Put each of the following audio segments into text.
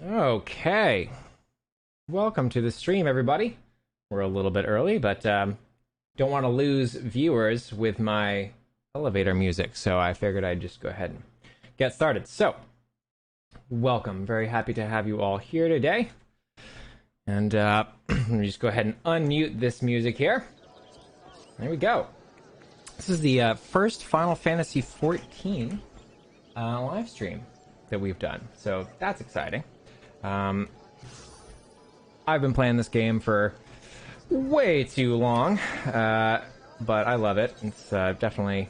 Okay, welcome to the stream, everybody. We're a little bit early, but don't want to lose viewers with my elevator music, so I figured I'd just go ahead and get started. So, welcome. Very happy to have you all here today. And let me just go ahead and unmute this music here. There we go. This is the first Final Fantasy XIV live stream that we've done, so that's exciting. I've been playing this game for way too long, but I love it. It's definitely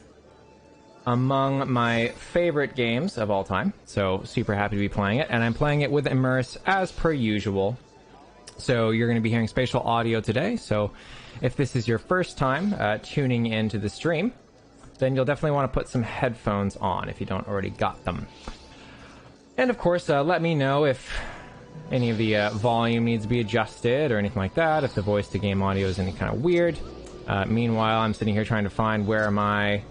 among my favorite games of all time, so super happy to be playing it. And I'm playing it with Immerse as per usual. So you're going to be hearing spatial audio today, so if this is your first time tuning into the stream, then you'll definitely want to put some headphones on if you don't already got them. And of course, let me know if any of the volume needs to be adjusted or anything like that, if the voice-to-game audio is any kind of weird. Meanwhile, I'm sitting here trying to find where my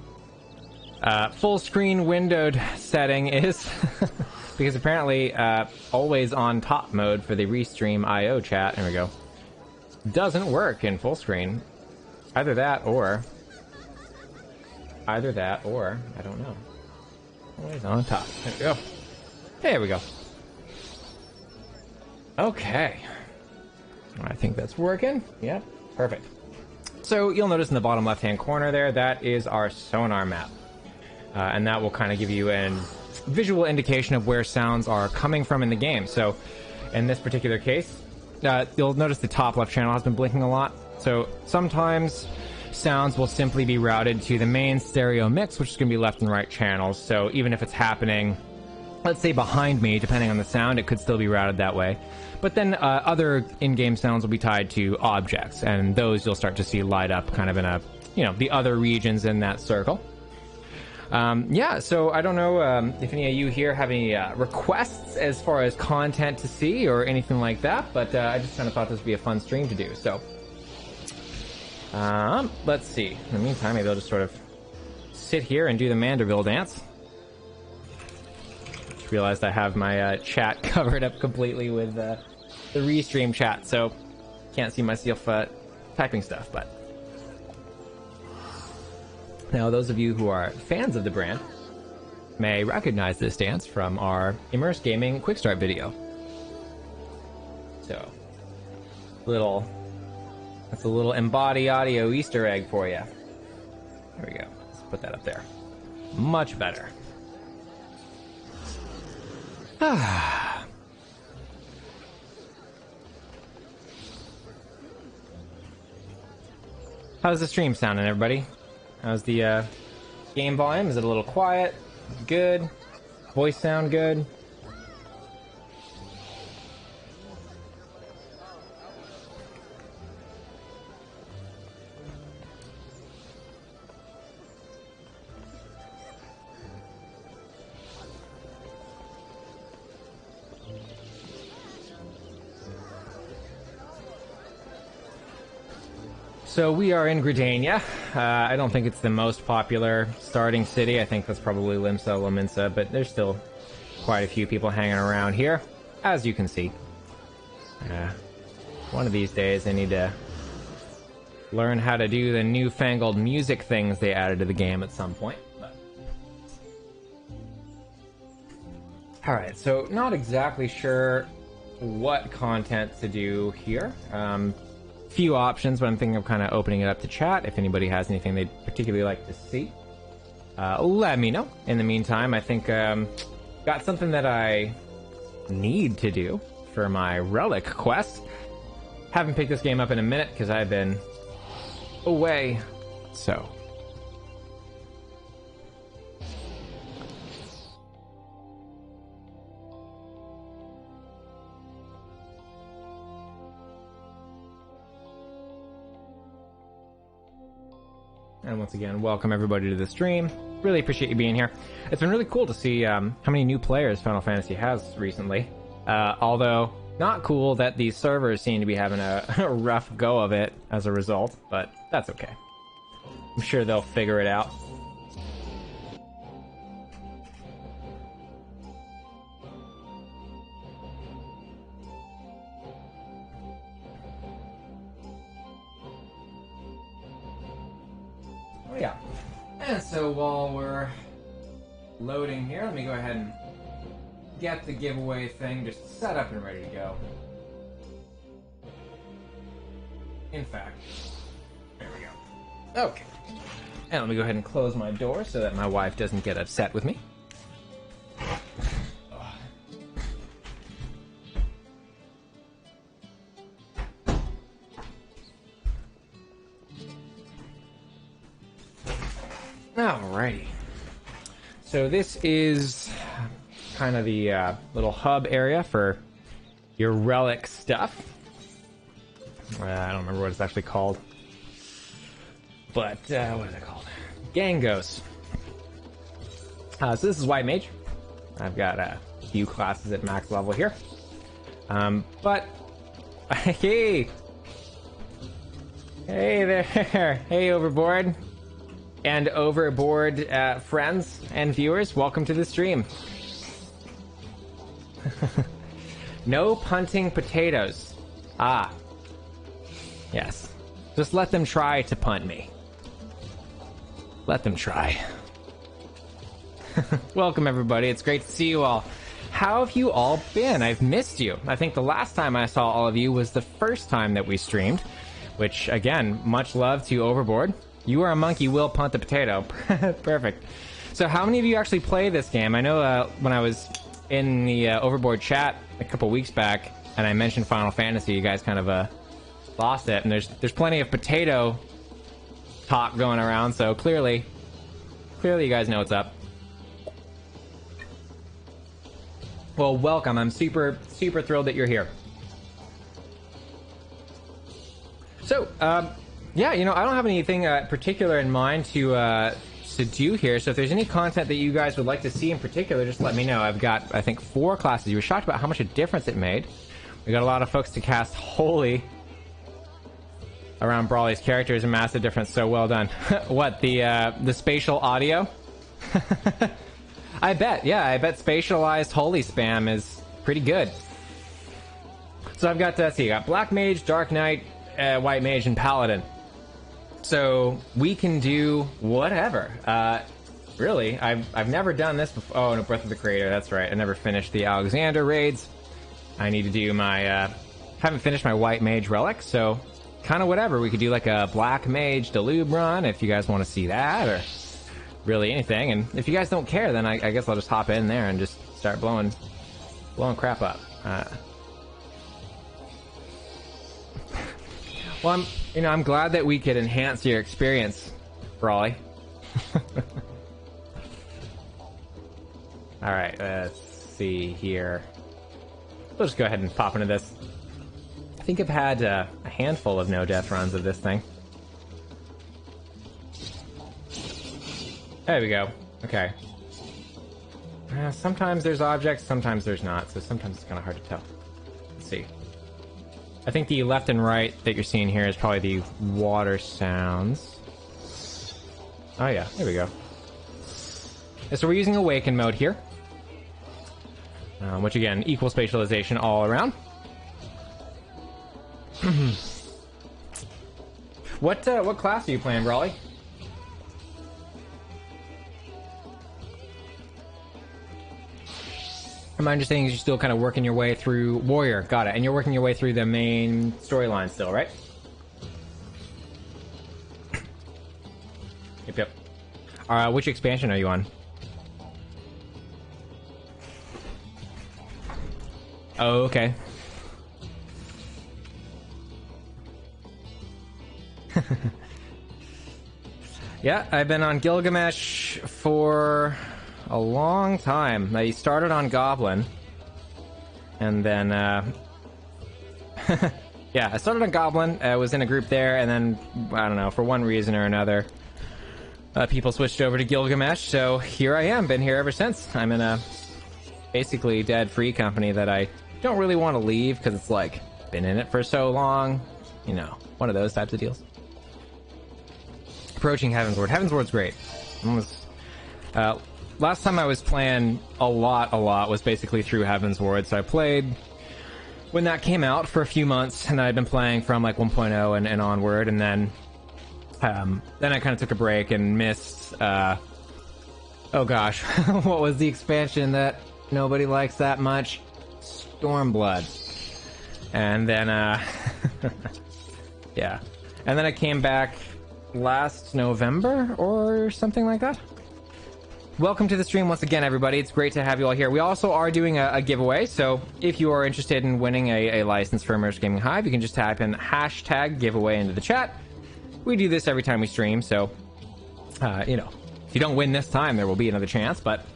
full-screen windowed setting is, because apparently always on top mode for the Restream IO chat, there we go, doesn't work in full screen. Either that or, I don't know. Always on top. There we go. There we go. Okay. I think that's working. Yep, perfect. So you'll notice in the bottom left-hand corner there, that is our sonar map. And that will kind of give you a visual indication of where sounds are coming from in the game. So In this particular case, you'll notice the top left channel has been blinking a lot. So sometimes sounds will simply be routed to the main stereo mix, which is going to be left and right channels. So even if it's happening, let's say behind me, depending on the sound, it could still be routed that way. But then other in-game sounds will be tied to objects, and those you'll start to see light up kind of in a, the other regions in that circle. Yeah, so I don't know if any of you here have any requests as far as content to see or anything like that, but I just kind of thought this would be a fun stream to do. So let's see. In the meantime, maybe I'll just sort of sit here and do the Manderville dance. Just realized I have my chat covered up completely with the restream chat, so can't see myself typing stuff, but... Now, those of you who are fans of the brand may recognize this dance from our Immerse Gaming Quick Start video. So, that's a little Embody Audio Easter egg for you. There we go. Let's put that up there. Much better. How's the stream sounding, everybody? How's the game volume? Is it a little quiet? Good? Voice sound good? So we are in Gridania. I don't think it's the most popular starting city. I think that's probably Limsa, Lominsa, but there's still quite a few people hanging around here, as you can see. One of these days I need to learn how to do the newfangled music things they added to the game at some point. Alright, so not exactly sure what content to do here. Few options, but I'm thinking of kind of opening it up to chat. If anybody has anything they'd particularly like to see, let me know. In the meantime, I think got something that I need to do for my relic quest. Haven't picked this game up in a minute because I've been away. So and once again, welcome everybody to the stream. Really appreciate you being here. It's been really cool to see how many new players Final Fantasy has recently. Although, not cool that these servers seem to be having a rough go of it as a result, but that's okay. I'm sure they'll figure it out. Yeah. And so while we're loading here, let me go ahead and get the giveaway thing just set up and ready to go. In fact, there we go. Okay. And let me go ahead and close my door so that my wife doesn't get upset with me. Alrighty. So this is kind of the little hub area for your relic stuff. I don't remember what it's actually called. But, what is it called? Gangos. So this is White Mage. I've got a few classes at max level here. But, hey! Hey there! Hey, Overboard! And Overboard friends and viewers, welcome to the stream. No punting potatoes. Ah. Yes. Just let them try to punt me. Let them try. Welcome, everybody. It's great to see you all. How have you all been? I've missed you. I think the last time I saw all of you was the first time that we streamed, which, again, much love to Overboard. You are a monkey, will punt the potato. Perfect. So how many of you actually play this game? I know when I was in the Overboard chat a couple weeks back, and I mentioned Final Fantasy, you guys kind of lost it. And there's plenty of potato talk going around, so clearly you guys know what's up. Well, welcome. I'm super thrilled that you're here. So, yeah, you know, I don't have anything particular in mind to do here. So if there's any content that you guys would like to see in particular, just let me know. I've got, I think, 4 classes. You were shocked about how much a difference it made. We got a lot of folks to cast Holy around Brawly's character is a massive difference. So well done. What, the spatial audio? I bet, yeah, I bet spatialized Holy spam is pretty good. So I've got, see, you got Black Mage, Dark Knight, White Mage, and Paladin. So we can do whatever. Really, I've never done this before. Oh, no, Breath of the Creator, that's right. I never finished the Alexander raids. I need to do my, haven't finished my White Mage relic, so kind of whatever. We could do like a Black Mage Delube run if you guys want to see that, or really anything. And if you guys don't care, then I guess I'll just hop in there and just start blowing crap up. Well, I'm glad that we could enhance your experience, Brawly. All right, let's see here. We'll just go ahead and pop into this. I think I've had a handful of no-death runs of this thing. There we go. Okay. Sometimes there's objects, sometimes there's not, so sometimes it's kind of hard to tell. Let's see. I think the left and right that you're seeing here is probably the water sounds. Oh yeah, there we go. So we're using Awaken mode here. Which again, equal spatialization all around. What class are you playing, Brawly? My understanding is you're still kind of working your way through Warrior. Got it. And you're working your way through the main storyline still, right? Yep. Which expansion are you on? Oh, okay. Yeah, I've been on Gilgamesh for a long time. I started on Goblin, and then yeah, I started on Goblin. I was in a group there, and then I don't know, for one reason or another, people switched over to Gilgamesh. So here I am, been here ever since. I'm in a basically dead free company that I don't really want to leave because it's like been in it for so long, you know, one of those types of deals. Approaching Heavensward. Heavensward's great. Last time I was playing a lot was basically through Heavensward, so I played when that came out for a few months, and I'd been playing from like 1.0 and onward, and then I kind of took a break and missed, oh gosh, what was the expansion that nobody likes that much? Stormblood. And then, yeah. And then I came back last November or something like that. Welcome to the stream once again, everybody. It's great to have you all here. We also are doing a giveaway, so if you are interested in winning a license for Immerse Gaming Hive, you can just type in hashtag giveaway into the chat. We do this every time we stream, so, you know, if you don't win this time, there will be another chance, but...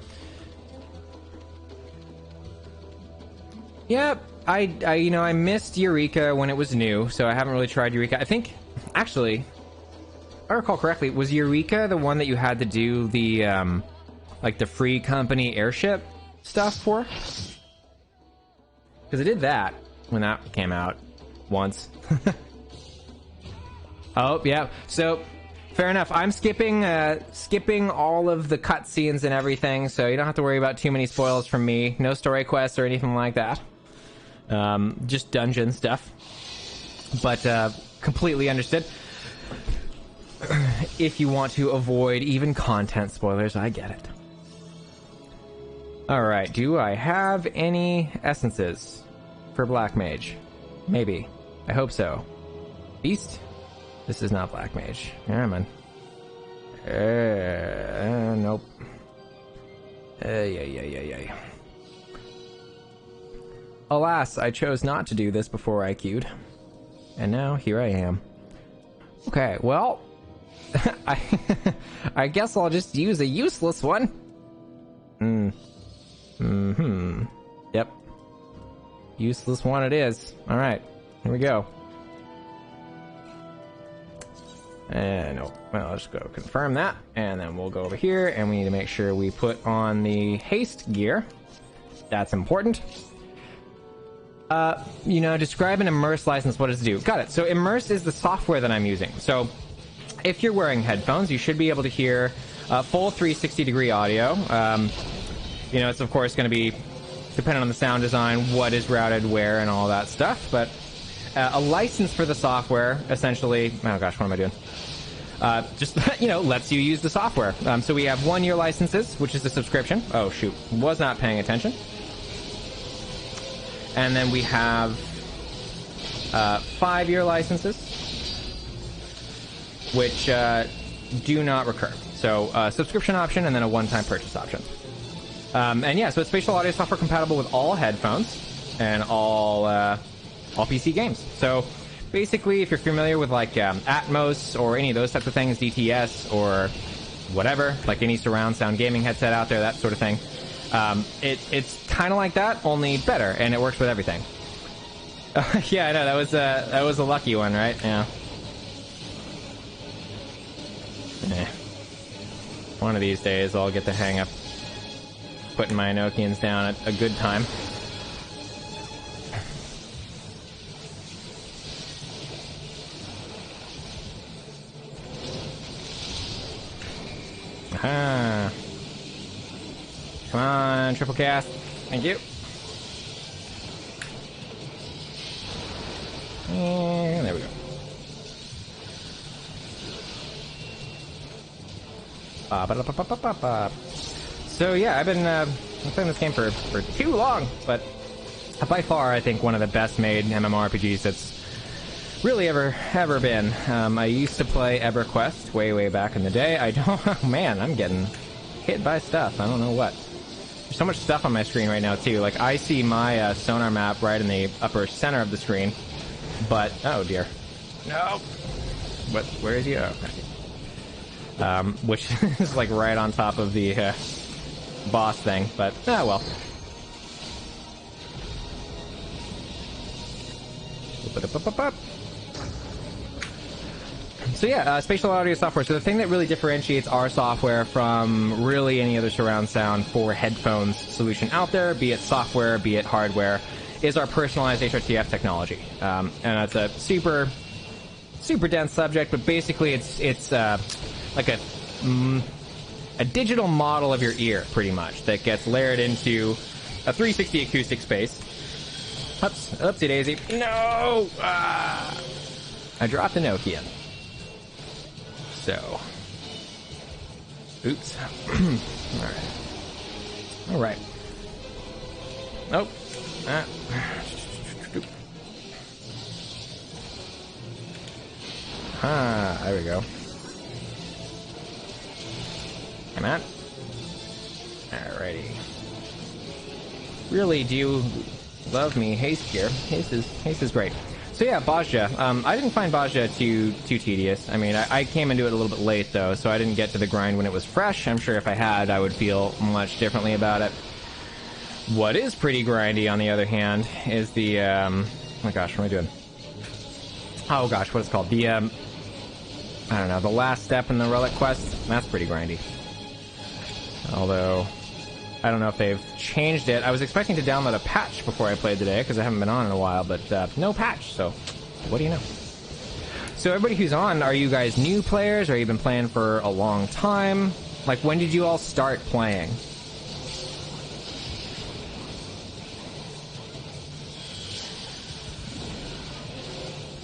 yeah, I missed Eureka when it was new, so I haven't really tried Eureka. I think, actually, if I recall correctly, was Eureka the one that you had to do the, like the free company airship stuff for? Because I did that when that came out once. Oh, yeah. So, fair enough. I'm skipping all of the cutscenes and everything, so you don't have to worry about too many spoils from me. No story quests or anything like that. Just dungeon stuff. But, completely understood. If you want to avoid even content spoilers, I get it. Alright, do I have any essences for Black Mage? Maybe. I hope so. Beast? This is not Black Mage. Yeah, man. Nope. Yeah. alas, I chose not to do this before I queued. And now, here I am. Okay, well... I guess I'll just use a useless one. Yep. Useless one it is. Alright, here we go. And no, well, let's go confirm that, and then we'll go over here, and we need to make sure we put on the haste gear. That's important. You know, describe an Immerse license. What does it do? Got it. So Immerse is the software that I'm using. So if you're wearing headphones, you should be able to hear full 360-degree audio. You know, it's of course going to be dependent on the sound design, what is routed where, and all that stuff. But a license for the software, essentially... Oh gosh, what am I doing? Just, you know, lets you use the software. So we have 1-year licenses, which is a subscription. Oh shoot, was not paying attention. And then we have 5-year licenses, which do not recur. So subscription option and then a one-time purchase option. And yeah, so it's spatial audio software compatible with all headphones and all PC games. So basically, if you're familiar with like Atmos or any of those types of things, DTS or whatever, like any surround sound gaming headset out there, that sort of thing, it's kind of like that, only better, and it works with everything. Yeah, I know, that was a lucky one, right? Yeah. One of these days I'll get the hang of putting my Nokians down at a good time. Aha. Come on, triple cast. Thank you. And there we go. So yeah, I've been playing this game for too long, but by far I think one of the best made MMORPGs that's really ever been. I used to play EverQuest way back in the day. I don't... Oh man, I'm getting hit by stuff. I don't know what. There's so much stuff on my screen right now too. Like I see my sonar map right in the upper center of the screen, but oh dear, no. What? Where is he? Oh, which is like right on top of the boss thing. But ah well. So yeah, spatial audio software. So the thing that really differentiates our software from really any other surround sound for headphones solution out there, be it software, be it hardware, is our personalized HRTF technology. And that's a super dense subject, but basically it's like a digital model of your ear, pretty much, that gets layered into a 360 acoustic space. Oops, oopsie daisy. No! I dropped the Nokia. So, oops. All right. Nope. There we go. Come on. Alrighty. Really, do you love me haste here? Haste is great. So yeah, Bozja. I didn't find Bozja too tedious. I mean, I came into it a little bit late though, so I didn't get to the grind when it was fresh. I'm sure if I had, I would feel much differently about it. What is pretty grindy, on the other hand, is the oh my gosh, what am I doing? Oh gosh, what is it called? The I don't know, the last step in the relic quest. That's pretty grindy. Although I don't know if they've changed it. I was expecting to download a patch before I played today, because I haven't been on in a while, but no patch, so what do you know? So everybody who's on, are you guys new players, or have you been playing for a long time? Like, when did you all start playing?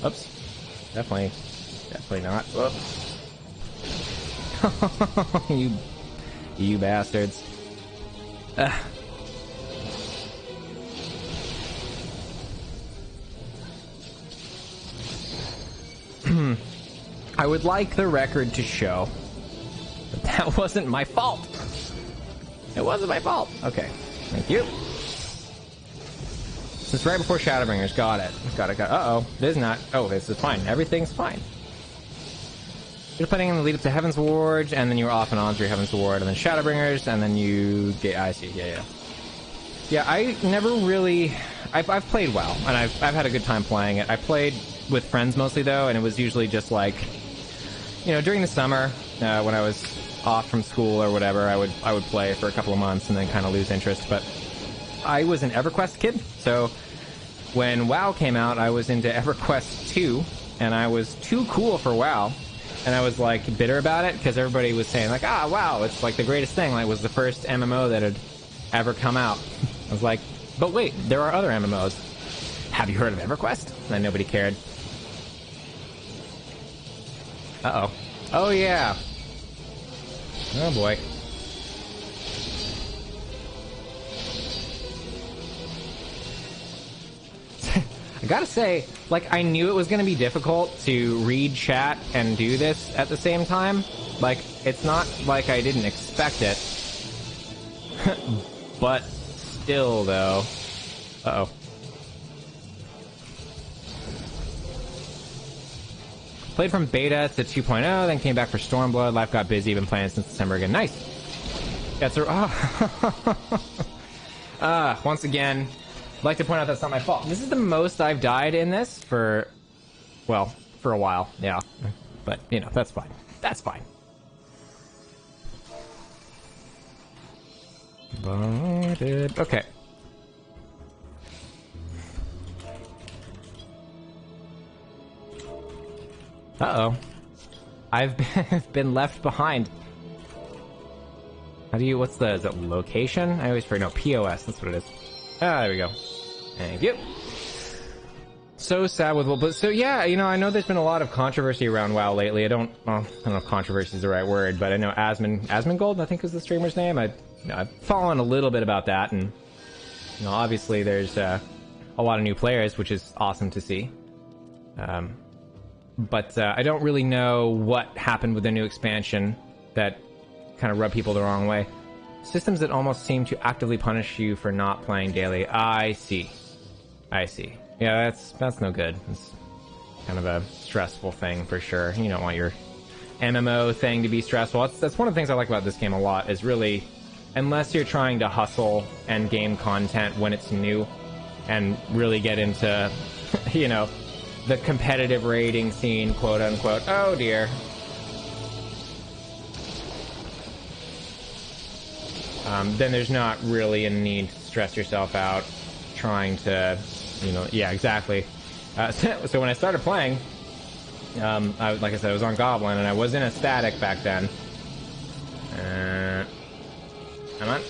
Oops. Definitely not. Whoops. You bastards. I would like the record to show that that wasn't my fault. It wasn't my fault. Okay, thank you. Since right before Shadowbringers. Got it. Got it. Uh-oh. This is not... Oh, this is fine. Everything's fine. You're playing in the lead up to Heaven's Ward, and then you're off and on through Heaven's Ward, and then Shadowbringers, and then you get... I see. Yeah. Yeah, I never really... I've played WoW, and I've had a good time playing it. I played with friends mostly, though, and it was usually just like... You know, during the summer, when I was off from school or whatever, I would play for a couple of months and then kind of lose interest, but... I was an EverQuest kid, so when WoW came out, I was into EverQuest 2, and I was too cool for WoW, and I was, like, bitter about it, because everybody was saying, like, WoW, it's, like, the greatest thing, like, it was the first MMO that had ever come out. I was like, but wait, there are other MMOs. Have you heard of EverQuest? And nobody cared. Uh-oh. Oh, yeah. Oh, boy. I gotta say, like, I knew it was gonna be difficult to read chat and do this at the same time. Like, it's not like I didn't expect it. But still, though. Uh-oh. Played from beta to 2.0, then came back for Stormblood. Life got busy, been playing since December again. Nice! That's once again... I'd like to point out that's not my fault. This is the most I've died in this for, well, for a while, yeah. But, you know, that's fine. That's fine. Okay. Uh-oh. I've been left behind. How do you, what's the, is it location? I always forget, no, POS, that's what it is. Ah, there we go. Thank you. So sad with but so yeah, you know, I know there's been a lot of controversy around WoW lately. I don't know if controversy is the right word, but I know Asmongold, I think is the streamer's name. I've fallen a little bit about that, and you know, obviously there's a lot of new players, which is awesome to see. But I don't really know what happened with the new expansion that kind of rubbed people the wrong way. Systems that almost seem to actively punish you for not playing daily. I see. Yeah, that's no good. It's kind of a stressful thing for sure. You don't want your MMO thing to be stressful. That's one of the things I like about this game a lot, is really, unless you're trying to hustle end game content when it's new and really get into, you know, the competitive raiding scene, quote unquote. Oh dear. Then there's not really a need to stress yourself out trying to, you know, yeah, exactly. So when I started playing, like I said, I was on Goblin, and I was in a static back then. Come on.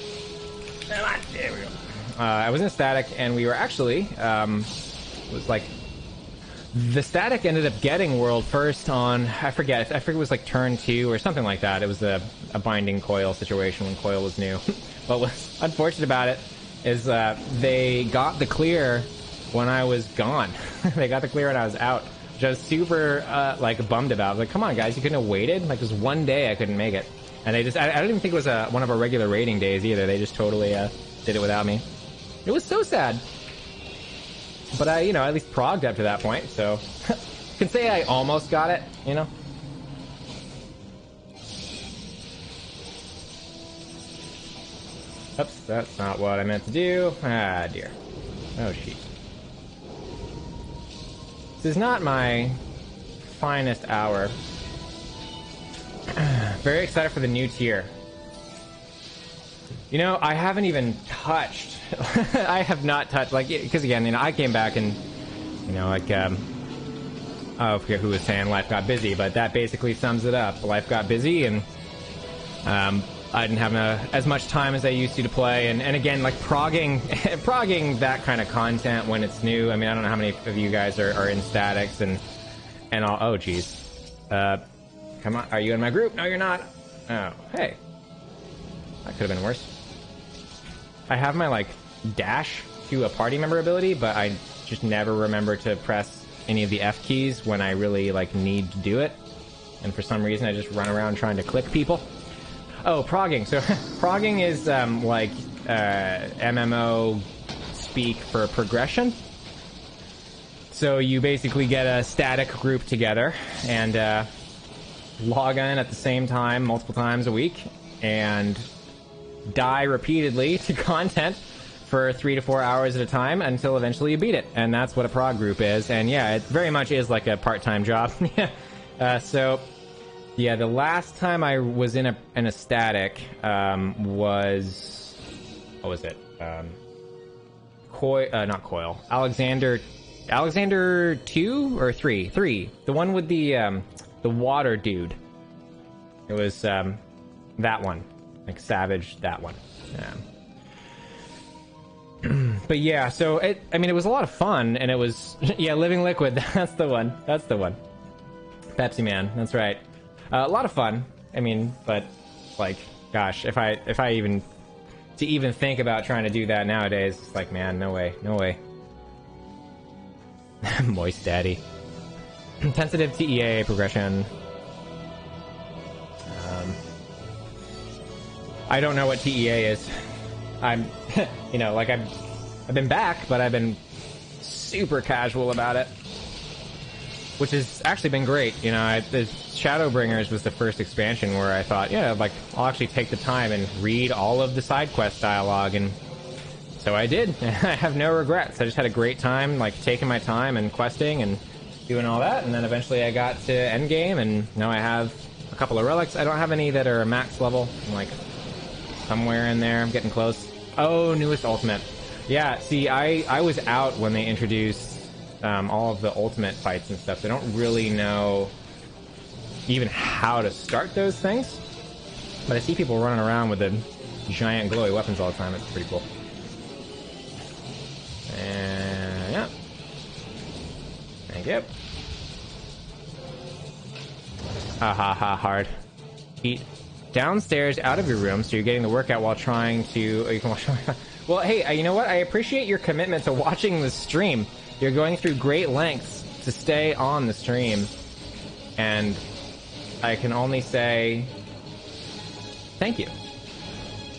There we go. I was in a static, and we were actually, it was like, the static ended up getting world first on, I forget it was like turn 2 or something like that. It was a binding Coil situation when Coil was new. But what's unfortunate about it is they got the clear when I was gone. They got the clear when I was out, which I was super like bummed about. I was like, come on guys, you couldn't have waited? Like, it was one day I couldn't make it. And they just, I don't even think it was one of our regular raiding days either. They just totally did it without me. It was so sad. But I, you know, at least progged up to that point, so can say I almost got it, you know? Oops, that's not what I meant to do. Ah, dear. Oh, sheet. This is not my finest hour. Very excited for the new tier. You know, I haven't even touched. I have not touched, like, because again, you know, I came back and, you know, like, I forget who was saying life got busy, but that basically sums it up. Life got busy, and I didn't have as much time as I used to play, and again, like, progging that kind of content when it's new. I mean, I don't know how many of you guys are in statics and all. Oh, geez. Come on, are you in my group? No, you're not. Oh, hey. That could have been worse. I have my, like, dash to a party member ability, but I just never remember to press any of the F keys when I really, like, need to do it. And for some reason, I just run around trying to click people. Oh, progging. So, progging is, like, MMO speak for progression. So you basically get a static group together and log in at the same time multiple times a week and die repeatedly to content for 3 to 4 hours at a time until eventually you beat it. And that's what a prog group is. And yeah, it very much is like a part-time job. So yeah, the last time I was in a static was, what was it? Not Coil. Alexander 2 or 3? 3. The one with the water dude. It was that one. Like Savage, that one. But yeah, so it was a lot of fun, and it was, yeah, Living Liquid, that's the one. That's the one. Pepsi Man, that's right. A lot of fun. I mean, but like, gosh, if I even think about trying to do that nowadays, it's like, man, no way, no way. Moist Daddy. Sensitive TEA progression. I don't know what TEA is. I'm, you know, like I've been back, but I've been super casual about it, which has actually been great. You know, the Shadowbringers was the first expansion where I thought, yeah, like I'll actually take the time and read all of the side quest dialogue, and so I did. I have no regrets. I just had a great time, like taking my time and questing and doing all that, and then eventually I got to endgame, and now I have a couple of relics. I don't have any that are max level. I'm like somewhere in there. I'm getting close. Oh, newest ultimate. Yeah, see, I was out when they introduced all of the ultimate fights and stuff. So I don't really know even how to start those things. But I see people running around with the giant glowy weapons all the time. It's pretty cool. And yeah. Thank you. Ha ha ha, hard. Eat downstairs out of your room, so you're getting the workout while trying to... Oh, you can watch... Well, hey, you know what? I appreciate your commitment to watching the stream. You're going through great lengths to stay on the stream. And I can only say thank you.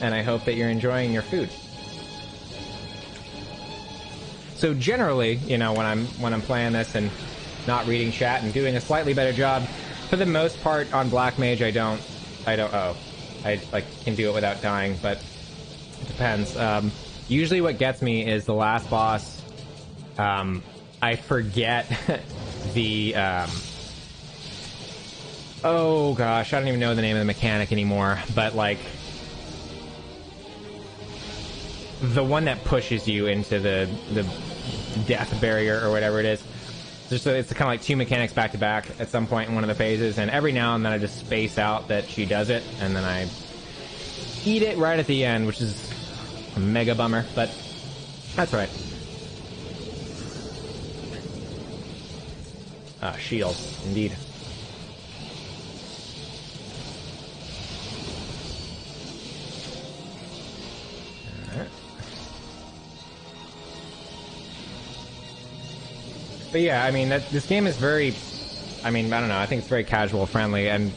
And I hope that you're enjoying your food. So generally, you know, when I'm playing this and not reading chat and doing a slightly better job, for the most part on Black Mage, I like can do it without dying, but it depends. Usually what gets me is the last boss. I forget the oh gosh, I don't even know the name of the mechanic anymore, but like the one that pushes you into the death barrier or whatever it is. It's kind of like two mechanics back to back at some point in one of the phases, and every now and then I just space out that she does it, and then I eat it right at the end, which is a mega bummer, but that's right. Shield, indeed. Alright. But yeah, I mean, this game is very... I mean, I don't know, I think it's very casual friendly, and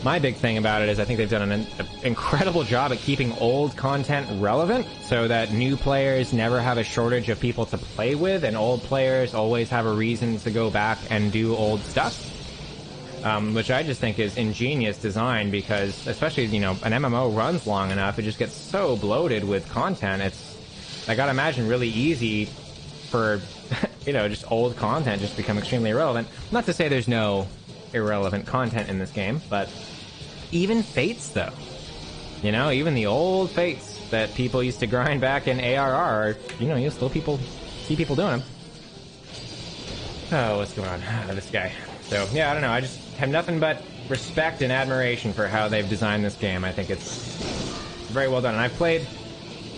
my big thing about it is I think they've done an incredible job at keeping old content relevant, so that new players never have a shortage of people to play with, and old players always have a reason to go back and do old stuff. Which I just think is ingenious design, because especially, you know, an MMO runs long enough, it just gets so bloated with content. It's, I gotta imagine, really easy for, you know, just old content just become extremely irrelevant. Not to say there's no irrelevant content in this game, but even Fates, though. You know, even the old Fates that people used to grind back in ARR, you know, you still see people doing them. Oh, what's going on? This guy. So, yeah, I don't know. I just have nothing but respect and admiration for how they've designed this game. I think it's very well done. And I've played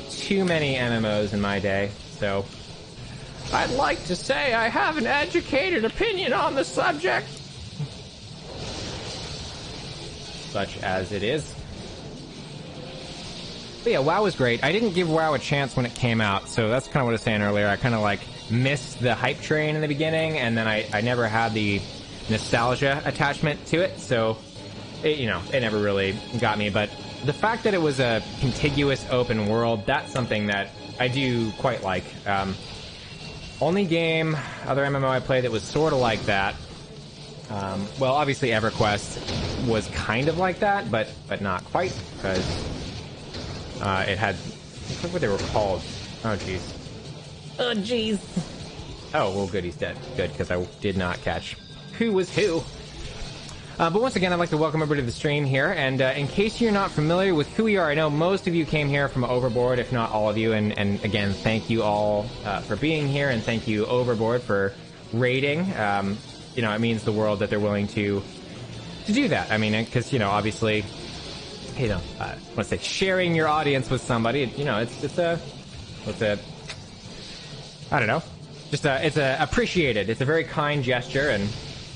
too many MMOs in my day, so I'd like to say I have an educated opinion on the subject. Such as it is. But yeah, WoW was great. I didn't give WoW a chance when it came out, so that's kind of what I was saying earlier. I kind of like missed the hype train in the beginning, and then I never had the nostalgia attachment to it, so it, you know, it never really got me. But the fact that it was a contiguous open world, that's something that I do quite like. Only game, other MMO I played that was sort of like that. Well, obviously EverQuest was kind of like that, but not quite, because it had... I forget what they were called. Oh, jeez. Oh, jeez. Oh, well, good, he's dead. Good, because I did not catch who was who. But once again, I'd like to welcome everybody to the stream here, and in case you're not familiar with who we are, I know most of you came here from Overboard, if not all of you, and again, thank you all for being here, and thank you Overboard for raiding. You know, it means the world that they're willing to do that. I mean, because, you know, obviously, you know, let's say sharing your audience with somebody, you know, it's a I don't know, just it's appreciated. It's a very kind gesture, and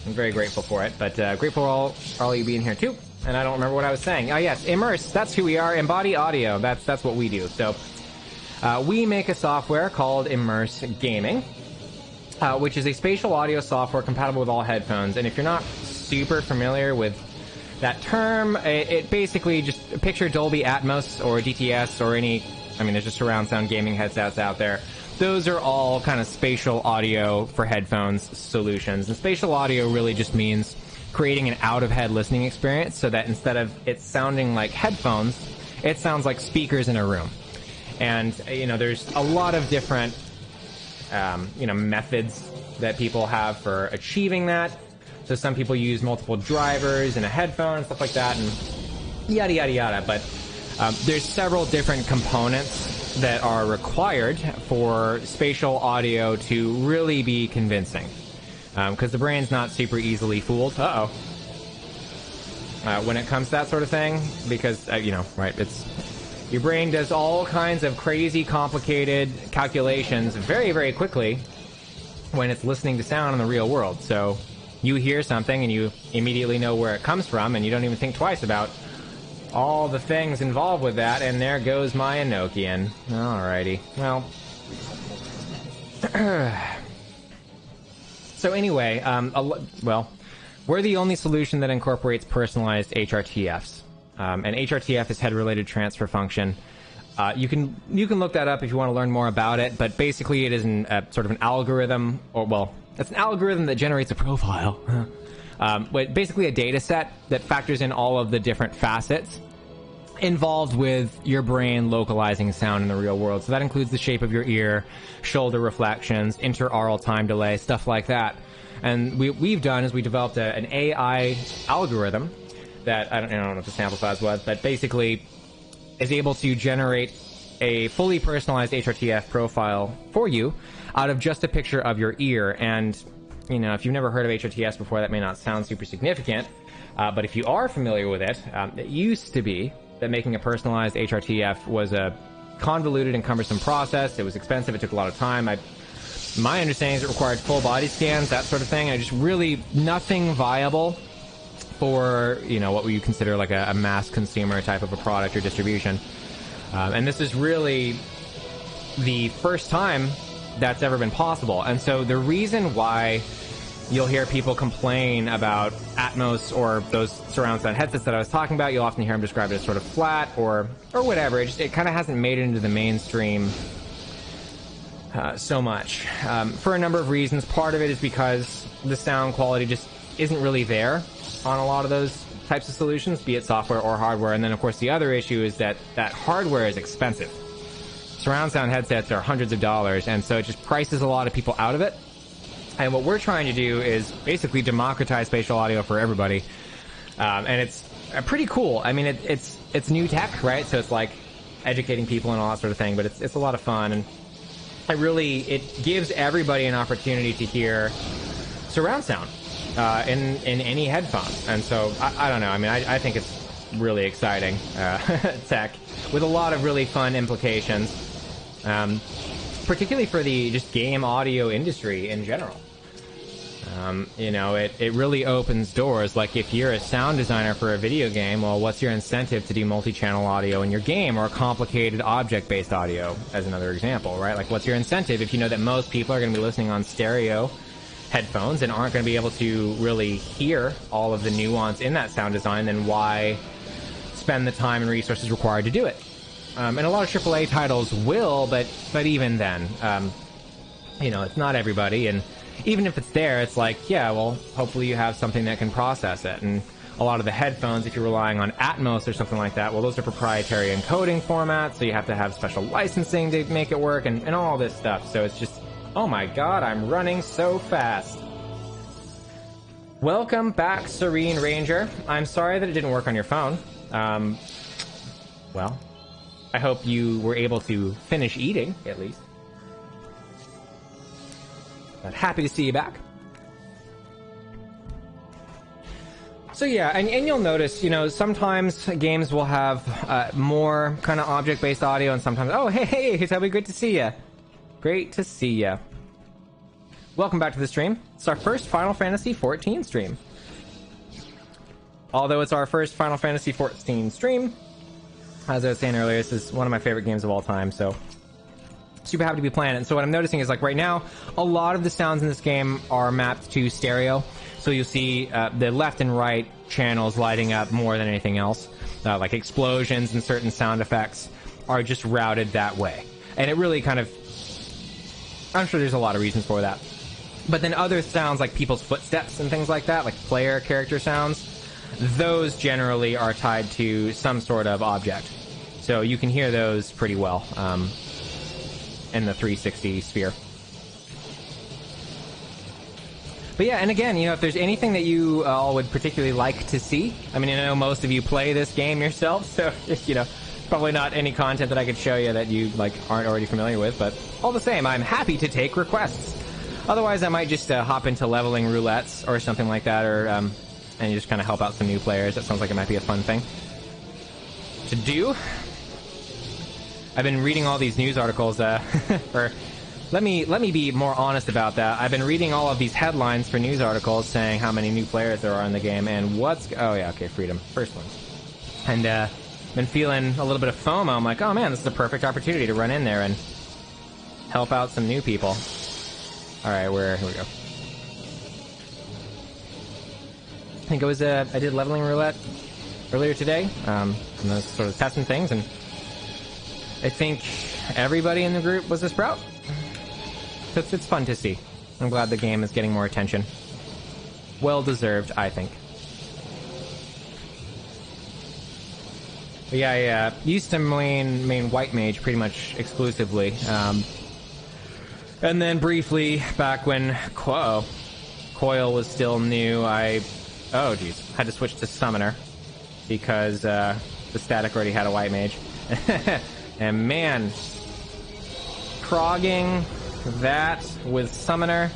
I'm very grateful for it. But grateful for all you being here too. And I don't remember what I was saying. Oh yes, Immerse. That's who we are. Embody Audio. That's what we do. So we make a software called Immerse Gaming, which is a spatial audio software compatible with all headphones. And if you're not super familiar with that term, it basically just picture Dolby Atmos or DTS or any, I mean, there's just surround sound gaming headsets out there. Those are all kind of spatial audio for headphones solutions. And spatial audio really just means creating an out-of-head listening experience so that instead of it sounding like headphones, it sounds like speakers in a room. And, you know, there's a lot of different, you know, methods that people have for achieving that. So some people use multiple drivers in a headphone and stuff like that, and yada, yada, yada. But there's several different components that are required for spatial audio to really be convincing. Because the brain's not super easily fooled. When it comes to that sort of thing, because, you know, right, it's... Your brain does all kinds of crazy, complicated calculations very, very quickly when it's listening to sound in the real world. So you hear something and you immediately know where it comes from, and you don't even think twice about all the things involved with that, and there goes my Enochian. Alrighty. Well. So anyway, well, we're the only solution that incorporates personalized HRTFs. And HRTF is head-related transfer function. You can look that up if you want to learn more about it, but basically it is sort of an algorithm, or, well, it's an algorithm that generates a profile. But basically a data set that factors in all of the different facets involved with your brain localizing sound in the real world. So that includes the shape of your ear, shoulder reflections, interaural time delay, stuff like that. And we've done is we developed an AI algorithm that, I don't know what the sample size was, but basically is able to generate a fully personalized HRTF profile for you out of just a picture of your ear. And, you know, if you've never heard of HRTS before, that may not sound super significant, but if you are familiar with it, it used to be that making a personalized HRTF was a convoluted and cumbersome process. It was expensive, it took a lot of time. My understanding is it required full body scans, that sort of thing, and just really nothing viable for, you know, what you consider like a mass consumer type of a product or distribution. And this is really the first time that's ever been possible. And so the reason why you'll hear people complain about Atmos or those surround sound headsets that I was talking about, you'll often hear them describe it as sort of flat or whatever. It kind of hasn't made it into the mainstream so much for a number of reasons. Part of it is because the sound quality just isn't really there on a lot of those types of solutions, be it software or hardware. And then, of course, the other issue is that hardware is expensive. Surround sound headsets are hundreds of dollars, and so it just prices a lot of people out of it. And what we're trying to do is basically democratize spatial audio for everybody. And it's pretty cool. I mean, it's new tech, right? So it's like educating people and all that sort of thing, but it's a lot of fun. And it gives everybody an opportunity to hear surround sound in any headphones. And so, I don't know. I mean, I think it's really exciting tech with a lot of really fun implications, particularly for the just game audio industry in general. You know, it really opens doors. Like, if you're a sound designer for a video game, well, what's your incentive to do multi-channel audio in your game, or complicated object-based audio, as another example, right? Like, what's your incentive if you know that most people are going to be listening on stereo headphones and aren't going to be able to really hear all of the nuance in that sound design? Then why spend the time and resources required to do it? And a lot of AAA titles will, but even then, you know, it's not everybody, and even if it's there, it's like, yeah, well, hopefully you have something that can process it. And a lot of the headphones, if you're relying on Atmos or something like that, well, those are proprietary encoding formats, so you have to have special licensing to make it work, and all this stuff. So it's just, oh my god, I'm running so fast. Welcome back, Serene Ranger. I'm sorry that it didn't work on your phone. Well, I hope you were able to finish eating, at least. But happy to see you back. So yeah, and you'll notice, you know, sometimes games will have more kind of object-based audio, and sometimes, oh, hey, it's Toby, great to see ya. Great to see ya. Welcome back to the stream. It's our first Final Fantasy XIV stream. Although it's our first Final Fantasy XIV stream, as I was saying earlier, this is one of my favorite games of all time, so super happy to be playing it. And so what I'm noticing is, like, right now, a lot of the sounds in this game are mapped to stereo. So you'll see the left and right channels lighting up more than anything else. Like explosions and certain sound effects are just routed that way. And it really kind of... I'm sure there's a lot of reasons for that. But then other sounds like people's footsteps and things like that, like player character sounds, those generally are tied to some sort of object. So you can hear those pretty well in the 360 sphere. But yeah, and again, you know, if there's anything that you all would particularly like to see, I mean, I know most of you play this game yourself, so, you know, probably not any content that I could show you that you, like, aren't already familiar with, but all the same, I'm happy to take requests. Otherwise, I might just hop into leveling roulettes or something like that, or, and just kind of help out some new players. That sounds like it might be a fun thing to do. I've been reading all these news articles, or let me be more honest about that. I've been reading all of these headlines for news articles saying how many new players there are in the game, and oh yeah, okay, Freedom, first one. And, been feeling a little bit of FOMO. I'm like, oh man, this is a perfect opportunity to run in there and help out some new people. Alright, here we go. I think it was, I did leveling roulette earlier today, and I was sort of testing things, and I think everybody in the group was a Sprout. It's fun to see. I'm glad the game is getting more attention. Well deserved, I think. But yeah, I used to main White Mage pretty much exclusively. And then briefly, back when Coil was still new, oh geez, had to switch to Summoner because the Static already had a White Mage. And man, progging that with Summoner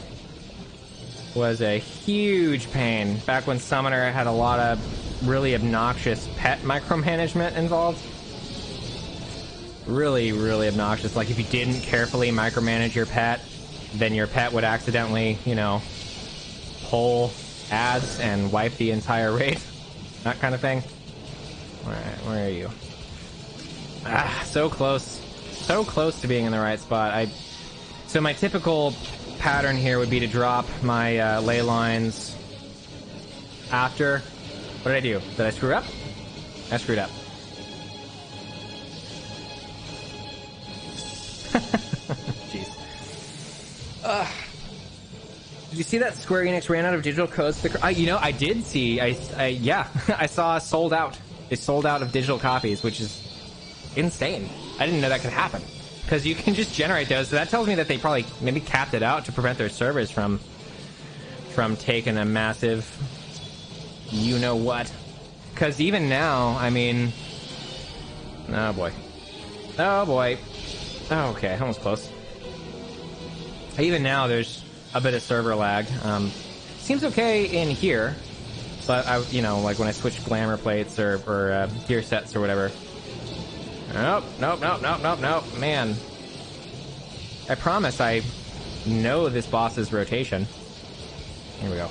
was a huge pain. Back when Summoner had a lot of really obnoxious pet micromanagement involved. Really, really obnoxious. Like, if you didn't carefully micromanage your pet, then your pet would accidentally, you know, pull ads and wipe the entire raid. That kind of thing. Alright, where are you? Ah, so close. So close to being in the right spot. So my typical pattern here would be to drop my ley lines after... What did I do? Did I screw up? I screwed up. Jeez. Did you see that Square Enix ran out of digital codes? You know, I did see. Yeah, I saw sold out. They sold out of digital copies, which is insane. I didn't know that could happen. Because you can just generate those, so that tells me that they probably maybe capped it out to prevent their servers from taking a massive you-know-what. Because even now, I mean... Oh boy. Oh boy. Oh, okay, almost close. Even now, there's a bit of server lag. Seems okay in here, but you know, like when I switch glamour plates or gear sets or whatever. Nope, man. I promise I know this boss's rotation. Here we go.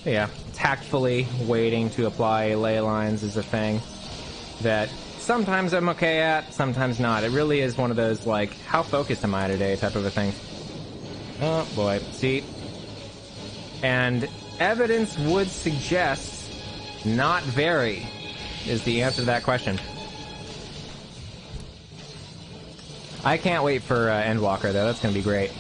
Yeah, tactfully waiting to apply ley lines is a thing that sometimes I'm okay at, sometimes not. It really is one of those, like, how focused am I today type of a thing. Oh boy, see? And evidence would suggest Not very is the answer to that question. I can't wait for Endwalker, though. That's going to be great.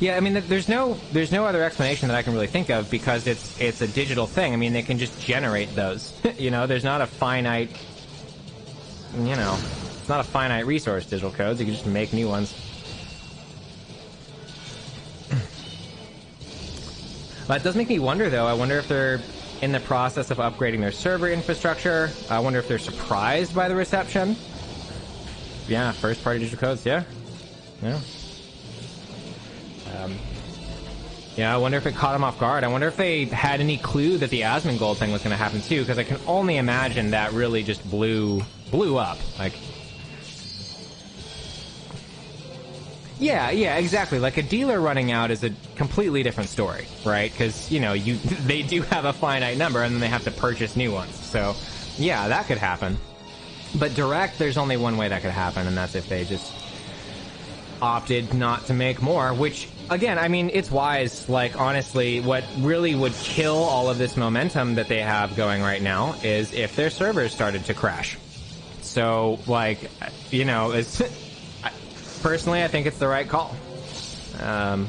Yeah, I mean, there's no other explanation that I can really think of, because it's a digital thing. I mean, they can just generate those. You know, there's not a finite, you know, it's not a finite resource, digital codes. You can just make new ones. But it does make me wonder, though. I wonder if they're in the process of upgrading their server infrastructure. I wonder if they're surprised by the reception. Yeah, first-party digital codes, yeah. Yeah. Yeah, I wonder if it caught them off guard. I wonder if they had any clue that the Asmongold thing was going to happen too, because I can only imagine that really just blew up. Like, yeah, exactly. Like, a dealer running out is a completely different story, right? Because, you know, they do have a finite number, and then they have to purchase new ones. So, yeah, that could happen. But direct, there's only one way that could happen, and that's if they just opted not to make more, which, again, I mean, it's wise. Like, honestly, what really would kill all of this momentum that they have going right now is if their servers started to crash. So, like, you know, personally, I think it's the right call. Again,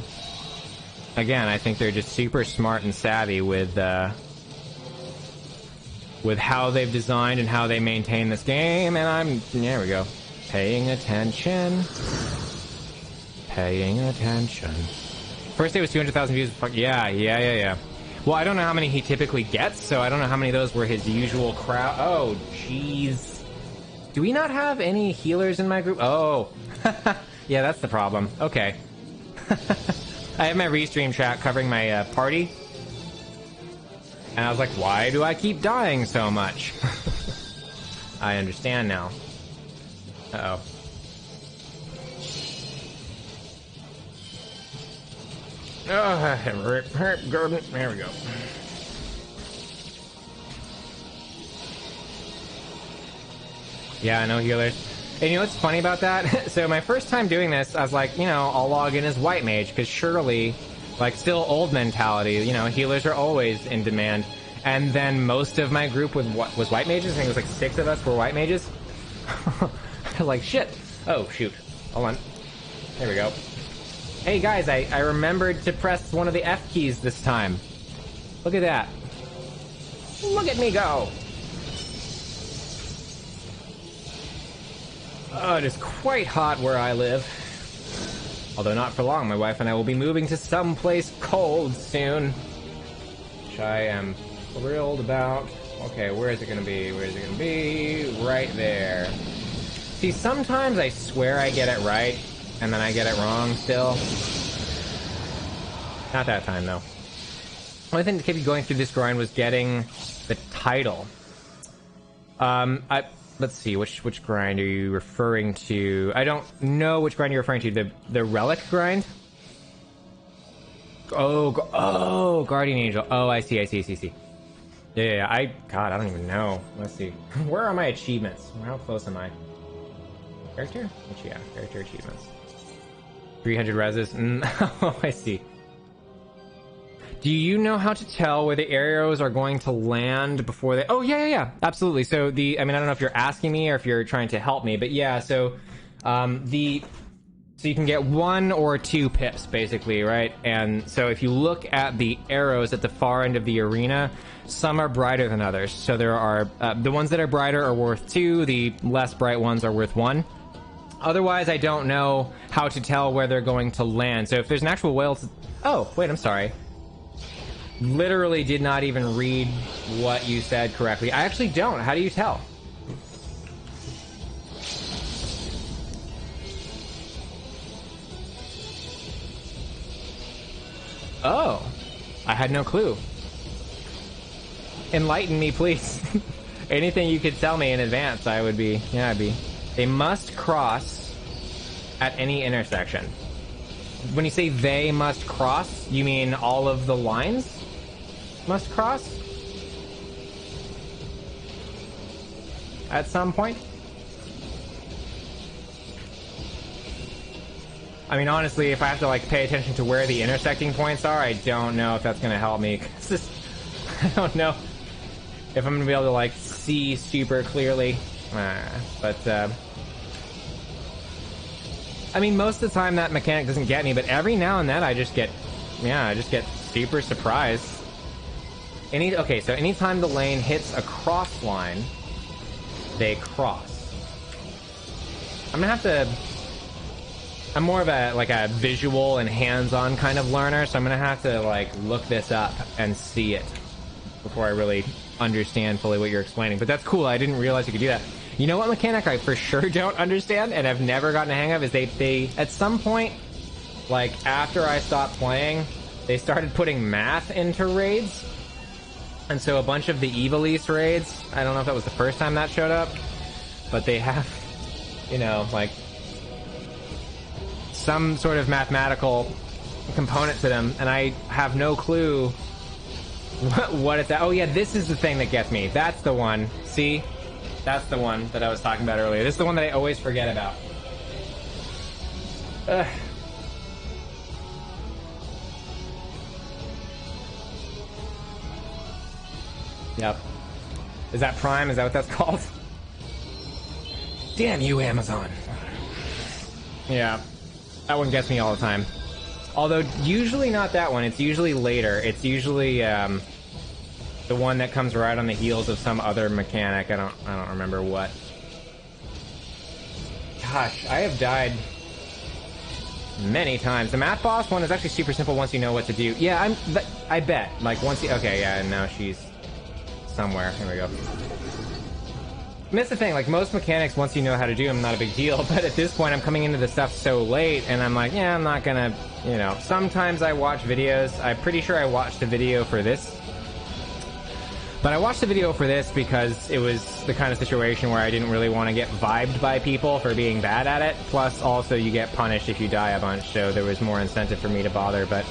I think they're just super smart and savvy with how they've designed and how they maintain this game, and there we go. Paying attention. Paying attention. First day was 200,000 views. Yeah. Well, I don't know how many he typically gets, so I don't know how many of those were his usual crowd. Oh, jeez. Do we not have any healers in my group? Oh. Yeah, that's the problem. Okay. I have my restream chat covering my party. And I was like, why do I keep dying so much? I understand now. Uh-oh. Oh, there we go. Yeah, no healers. And you know what's funny about that? So my first time doing this, I was like, you know, I'll log in as white mage, because surely, like, still old mentality, you know, healers are always in demand. And then most of my group was white mages. I think it was like 6 of us were white mages. Like, shit. Oh, shoot. Hold on. There we go. Hey guys, I remembered to press one of the F keys this time. Look at that. Look at me go. Oh, it is quite hot where I live. Although not for long. My wife and I will be moving to someplace cold soon, which I am thrilled about. Okay, where is it gonna be? Where is it gonna be? Right there. See, sometimes I swear I get it right, and then I get it wrong still. Not that time, though. The only thing that kept me going through this grind was getting the title. Let's see, which grind are you referring to? I don't know which grind you're referring to. The relic grind? Oh, Guardian Angel. Oh, I see. Yeah, God, I don't even know. Let's see. Where are my achievements? How close am I? Character? Yeah, character achievements. 300 reses. Oh, I see. Do you know how to tell where the arrows are going to land before they... Oh, yeah, absolutely. So I mean, I don't know if you're asking me or if you're trying to help me, but yeah, so so you can get 1 or 2 pips, basically, right? And so if you look at the arrows at the far end of the arena, some are brighter than others. So there are... the ones that are brighter are worth 2, the less bright ones are worth 1. Otherwise, I don't know how to tell where they're going to land. So if there's an actual whale... Oh, wait, I'm sorry. Literally did not even read what you said correctly. I actually don't. How do you tell? Oh. I had no clue. Enlighten me, please. Anything you could tell me in advance, I would be... Yeah, I'd be... They must cross at any intersection. When you say they must cross, you mean all of the lines must cross? At some point? I mean, honestly, if I have to, like, pay attention to where the intersecting points are, I don't know if that's gonna help me. I don't know. if I'm gonna be able to like see super clearly. But I mean, most of the time that mechanic doesn't get me, but every now and then I just get super surprised. Okay, so anytime the lane hits a cross line, they cross. I'm gonna have to... I'm more of a visual and hands-on kind of learner, so I'm gonna have to like look this up and see it before I really understand fully what you're explaining. But that's cool. I didn't realize you could do that. You know what mechanic I for sure don't understand and I've never gotten a hang of is they at some point, like after I stopped playing, they started putting math into raids. And so a bunch of the Evilise raids, I don't know if that was the first time that showed up, but they have, you know, like some sort of mathematical component to them, and I have no clue what it's at. Oh yeah, this is the thing that gets me. That's the one. See? That's the one that I was talking about earlier. This is the one that I always forget about. Ugh. Yep. Is that Prime? Is that what that's called? Damn you, Amazon. Yeah. That one gets me all the time. Although, usually not that one. It's usually later. It's usually, the one that comes right on the heels of some other mechanic. I don't remember what. Gosh, I have died many times. The math boss one is actually super simple once you know what to do. Yeah, I bet. Like, once you... Okay, yeah, and now she's somewhere. Here we go. And that's the thing, like, most mechanics, once you know how to do them, not a big deal, but at this point, I'm coming into the stuff so late, and I'm like, yeah, I'm not gonna, you know, sometimes I watch videos. I'm pretty sure I watched a video for this. But I watched the video for this because it was the kind of situation where I didn't really want to get vibed by people for being bad at it. Plus, also, you get punished if you die a bunch, so there was more incentive for me to bother, but...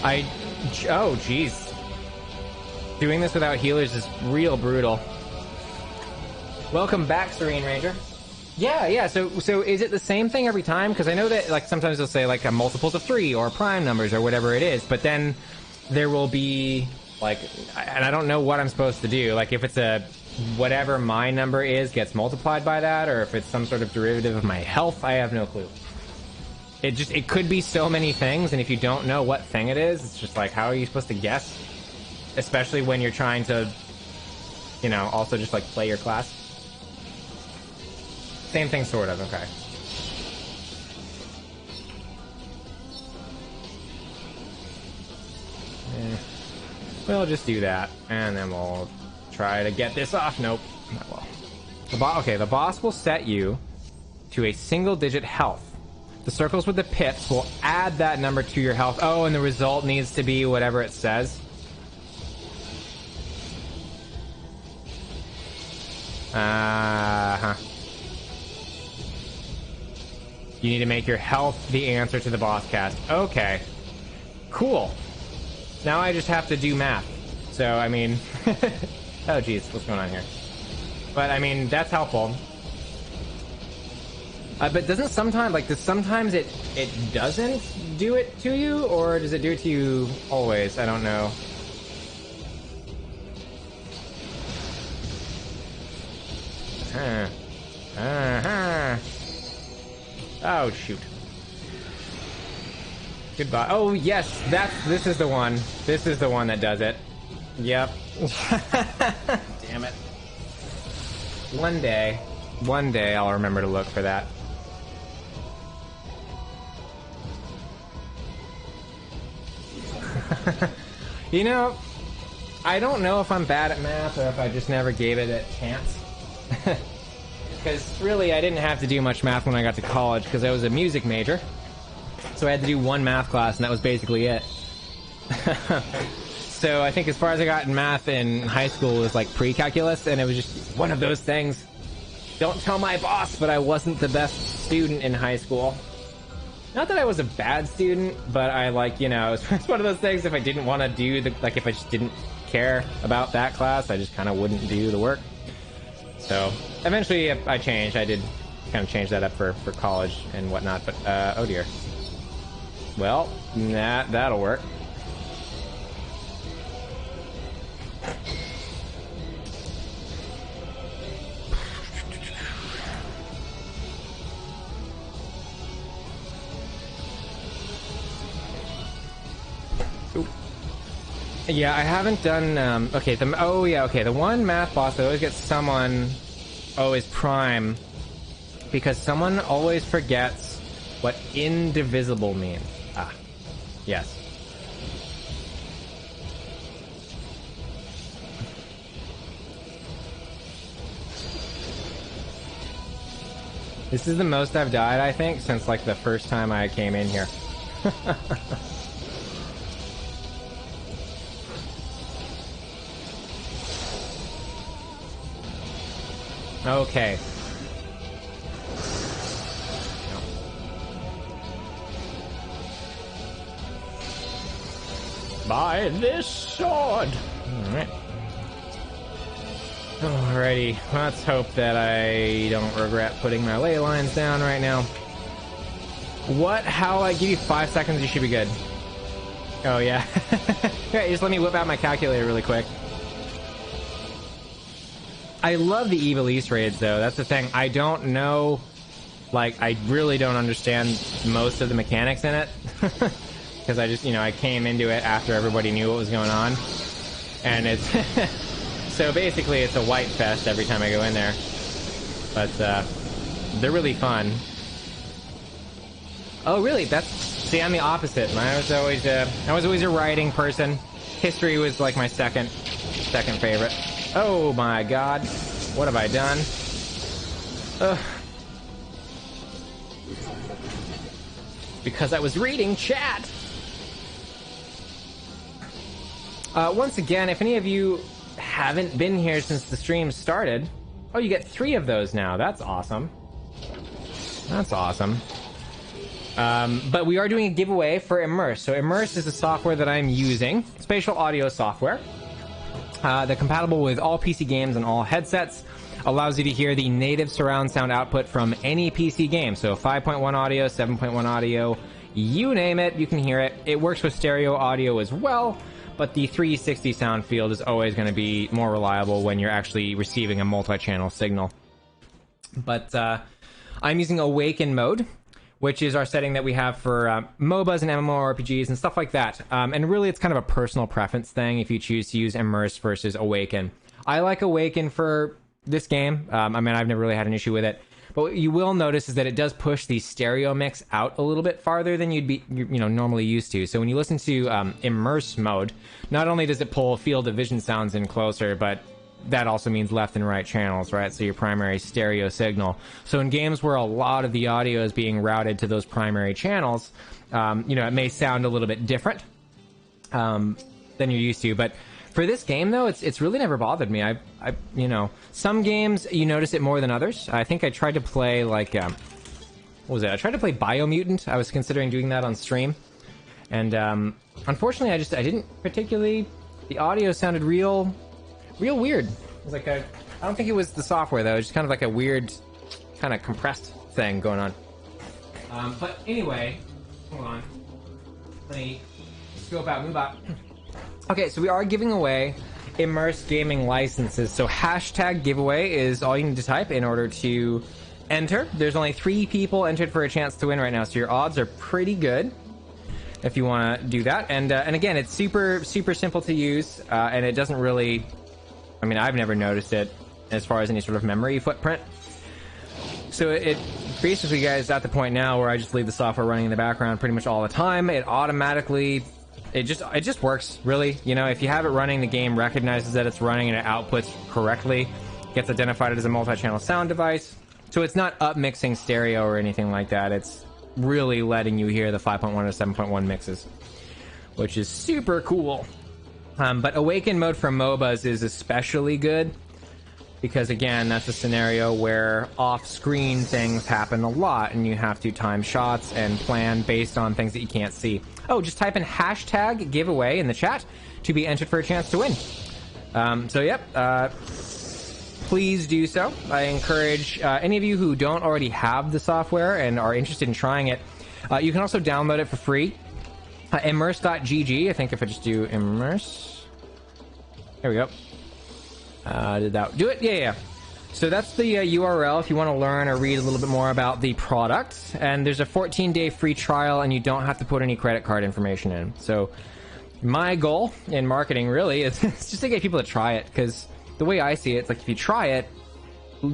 Oh, jeez. Doing this without healers is real brutal. Welcome back, Serene Ranger. Yeah, so is it the same thing every time? Because I know that, like, sometimes they'll say, like, multiples of 3, or prime numbers, or whatever it is, but then there will be... Like, and I don't know what I'm supposed to do. Like, if it's a... Whatever my number is gets multiplied by that, or if it's some sort of derivative of my health, I have no clue. It could be so many things, and if you don't know what thing it is, it's just like, how are you supposed to guess? Especially when you're trying to, you know, also just, like, play your class. Same thing, sort of, okay. We'll just do that, and then we'll try to get this off. Nope. Well, okay, the boss will set you to a single-digit health. The circles with the pips will add that number to your health. Oh, and the result needs to be whatever it says. Uh-huh. You need to make your health the answer to the boss cast. Okay. Cool. Now I just have to do math. So, I mean... oh, jeez. What's going on here? But, I mean, that's helpful. But doesn't sometimes... Like, sometimes it doesn't do it to you? Or does it do it to you always? I don't know. Oh, shoot. Goodbye. Oh, yes, this is the one. This is the one that does it. Yep. Damn it. One day I'll remember to look for that. You know, I don't know if I'm bad at math or if I just never gave it a chance. Because really, I didn't have to do much math when I got to college because I was a music major. So I had to do one math class, and that was basically it. So I think as far as I got in math in high school was like pre-calculus, and it was just one of those things. Don't tell my boss, but I wasn't the best student in high school. Not that I was a bad student, but I like, you know, it's one of those things, if I didn't want to do the, like if I just didn't care about that class, I just kind of wouldn't do the work. So eventually I changed. I did kind of change that up for college and whatnot, but oh dear. Well, that'll work. Yeah, I haven't done, okay, oh yeah, okay, the one math boss that always gets someone, is Prime, because someone always forgets what indivisible means. Ah, yes. This is the most I've died, I think, since, like, the first time I came in here. Okay. By this sword! Alright. Alrighty, let's hope that I don't regret putting my ley lines down right now. How I give you 5 seconds, you should be good. Oh yeah. Okay, just let me whip out my calculator really quick. I love the Evil East raids though, that's the thing. I don't know, like, I really don't understand most of the mechanics in it. Because I just, I came into it after everybody knew what was going on. And it's... So basically, it's a white fest every time I go in there. But, they're really fun. Oh, really? See, I'm the opposite. I was always a writing person. History was, like, my second favorite. Oh, my God. What have I done? Ugh. Because I was reading chat! Once again, if any of you haven't been here since the stream started... Oh, you get 3 of those now. That's awesome. That's awesome. But we are doing a giveaway for Immerse. So Immerse is the software that I'm using. Spatial audio software. They're compatible with all PC games and all headsets. Allows you to hear the native surround sound output from any PC game. So 5.1 audio, 7.1 audio, you name it, you can hear it. It works with stereo audio as well. But the 360 sound field is always going to be more reliable when you're actually receiving a multi-channel signal. But I'm using Awaken mode, which is our setting that we have for MOBAs and MMORPGs and stuff like that. And really, it's kind of a personal preference thing if you choose to use Immerse versus Awaken. I like Awaken for this game. I mean, I've never really had an issue with it. But what you will notice is that it does push the stereo mix out a little bit farther than you'd be, normally used to. So when you listen to Immerse mode, not only does it pull field of vision sounds in closer, but that also means left and right channels, right? So your primary stereo signal. So in games where a lot of the audio is being routed to those primary channels, it may sound a little bit different than you're used to. But for this game, though, it's really never bothered me. Some games you notice it more than others. I think I tried to play what was it? I tried to play Biomutant. I was considering doing that on stream, and unfortunately, I didn't particularly. The audio sounded real weird. It was like I don't think it was the software though. It was just kind of like a weird, kind of compressed thing going on. But anyway, hold on. Let me scope out, move out. Okay, so we are giving away Immerse gaming licenses. So hashtag giveaway is all you need to type in order to enter. There's only 3 people entered for a chance to win right now, so your odds are pretty good if you want to do that. And again, it's super simple to use, and it doesn't really. I mean, I've never noticed it as far as any sort of memory footprint. So it basically, guys, at the point now where I just leave the software running in the background pretty much all the time. It automatically. It just works, really. If you have it running, the game recognizes that it's running and it outputs correctly. Gets identified as a multi-channel sound device. So it's not up-mixing stereo or anything like that. It's really letting you hear the 5.1 or 7.1 mixes, which is super cool. But Awaken mode for MOBAs is especially good because, again, that's a scenario where off-screen things happen a lot and you have to time shots and plan based on things that you can't see. Oh, just type in hashtag giveaway in the chat to be entered for a chance to win. Please do so. I encourage any of you who don't already have the software and are interested in trying it, you can also download it for free. Immerse.gg, I think if I just do Immerse. There we go. Did that do it? Yeah. So that's the URL if you want to learn or read a little bit more about the product. And there's a 14-day free trial, and you don't have to put any credit card information in. So My goal in marketing really is just to get people to try it, because the way I see it, it's like if you try it,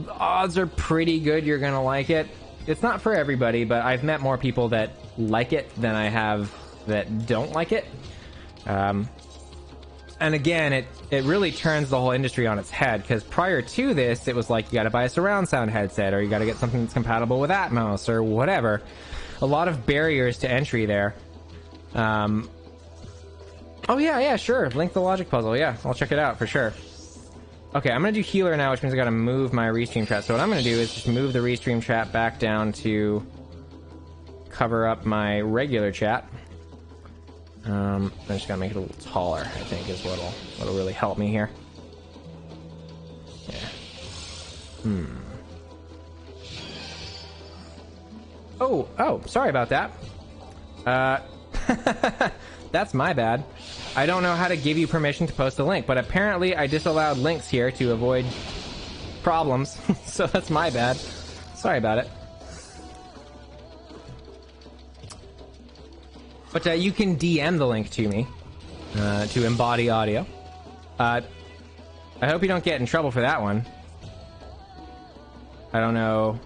odds are pretty good you're gonna like it. It's not for everybody, but I've met more people that like it than I have that don't like it. And again, it really turns the whole industry on its head, because prior to this, it was like, you gotta buy a surround sound headset, or you gotta get something that's compatible with Atmos, or whatever. A lot of barriers to entry there. Oh yeah, sure. Link the logic puzzle. Yeah, I'll check it out for sure. Okay, I'm gonna do healer now, which means I gotta move my restream chat. So what I'm gonna do is just move the restream chat back down to cover up my regular chat. I just gotta make it a little taller, I think, is what'll really help me here. Yeah. Oh, sorry about that. That's my bad. I don't know how to give you permission to post a link, but apparently I disallowed links here to avoid problems, so that's my bad. Sorry about it. But you can DM the link to me, to Embody Audio. I hope you don't get in trouble for that one. I don't know.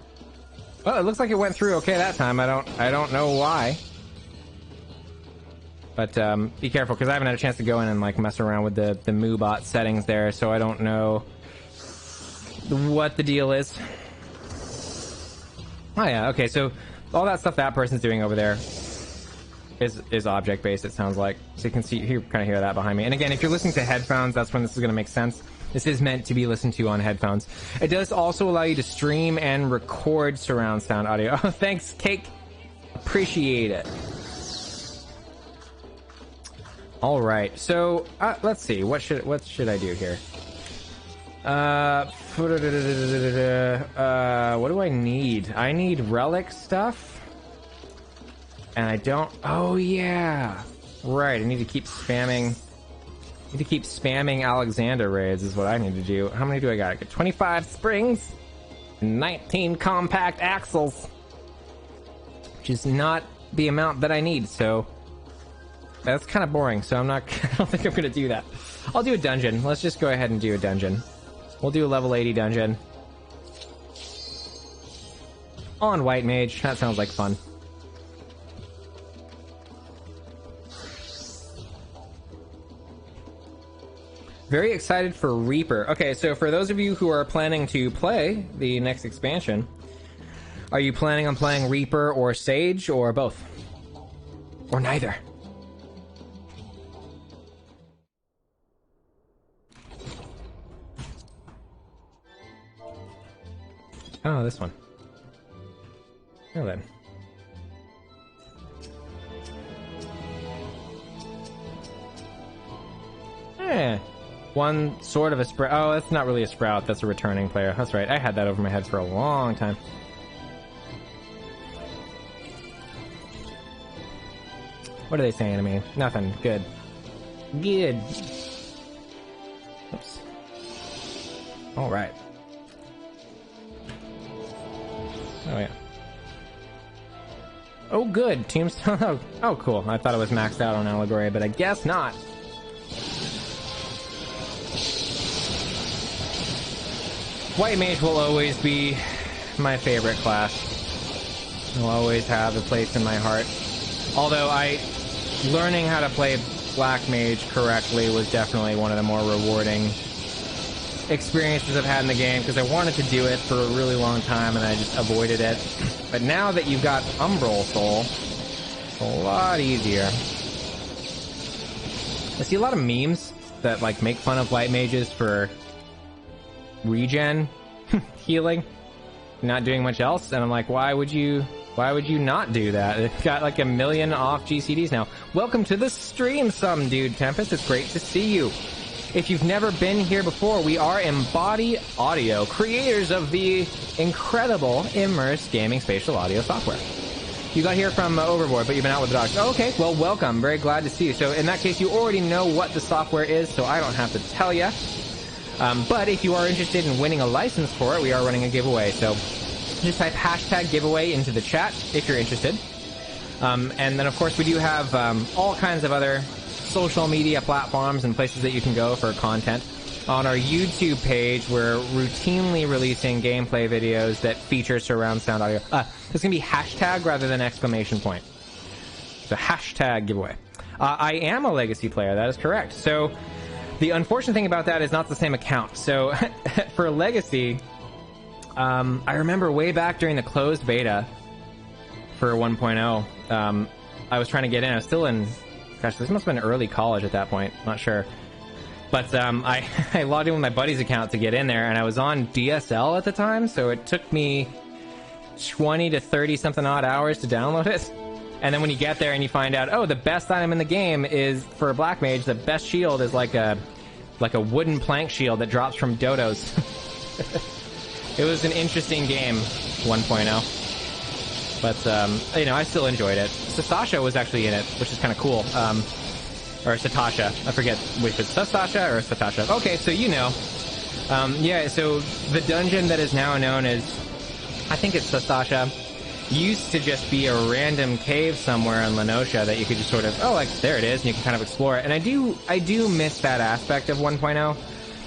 Well, it looks like it went through okay that time. I don't know why. But be careful, because I haven't had a chance to go in and like mess around with the MooBot settings there, so I don't know what the deal is. Oh yeah, okay, so all that stuff that person's doing over there is object based, it sounds like. So you can see, you kind of hear that behind me. And again, if you're listening to headphones, that's when this is going to make sense. This is meant to be listened to on headphones. It does also allow you to stream and record surround sound audio. Oh, thanks, Cake. Appreciate it. All right, so let's see. What should I do here? What do I need? I need relic stuff. And I don't... Oh, yeah. Right, I need to keep spamming... Alexander raids is what I need to do. How many do I got? I got 25 springs, 19 compact axles, which is not the amount that I need, so that's kind of boring, so I don't think I'm going to do that. I'll do a dungeon. Let's just go ahead and do a dungeon. We'll do a level 80 dungeon. On White Mage. That sounds like fun. Very excited for Reaper. Okay, so for those of you who are planning to play the next expansion, are you planning on playing Reaper or Sage or both? Or neither? Oh, this one. Well then. One sort of a sprout. Oh, that's not really a sprout. That's a returning player. That's right. I had that over my head for a long time. What are they saying to me? Nothing. Good. Good. Oops. All right. Oh, yeah. Oh, good. Tombstone. Oh, cool. I thought it was maxed out on Allegory, but I guess not. White Mage will always be my favorite class. Will always have a place in my heart. Although learning how to play Black Mage correctly was definitely one of the more rewarding experiences I've had in the game, because I wanted to do it for a really long time and I just avoided it. But now that you've got Umbral Soul, it's a lot easier. I see a lot of memes that like make fun of White Mages for regen healing, not doing much else, and I'm like, why would you not do that? It's got like 1 million off GCDs now. Welcome to the stream, some dude Tempest. It's great to see you. If you've never been here before, we are Embody Audio, creators of the incredible Immerse gaming spatial audio software. You got here from Overboard, but you've been out with the dogs. Oh, okay, well, welcome. Very glad to see you. So in that case, you already know what the software is, so I don't have to tell you. But if you are interested in winning a license for it, we are running a giveaway. So just type #giveaway into the chat if you're interested. And then, of course, we do have all kinds of other social media platforms and places that you can go for content. On our YouTube page, we're routinely releasing gameplay videos that feature surround sound audio. It's going to be hashtag rather than exclamation point. So hashtag giveaway. I am a Legacy player, that is correct. So the unfortunate thing about that is not the same account. So for Legacy, I remember way back during the closed beta for 1.0, I was trying to get in. I was still in, gosh, this must have been early college at that point. Not sure. But I logged in with my buddy's account to get in there, and I was on DSL at the time, so it took me 20 to 30 something odd hours to download it. And then when you get there and you find out, oh, the best item in the game is, for a black mage, the best shield is like a wooden plank shield that drops from dodos. It was an interesting game, 1.0. But, you know, I still enjoyed it. Sastasha was actually in it, which is kind of cool. Or Satasha. I forget which it's Sastasha or Satasha. Okay, so you know. Yeah, so the dungeon that is now known as, I think it's Sastasha, used to just be a random cave somewhere in Lenosha that you could just sort of, oh, like, there it is, and you can kind of explore it. And I do miss that aspect of 1.0,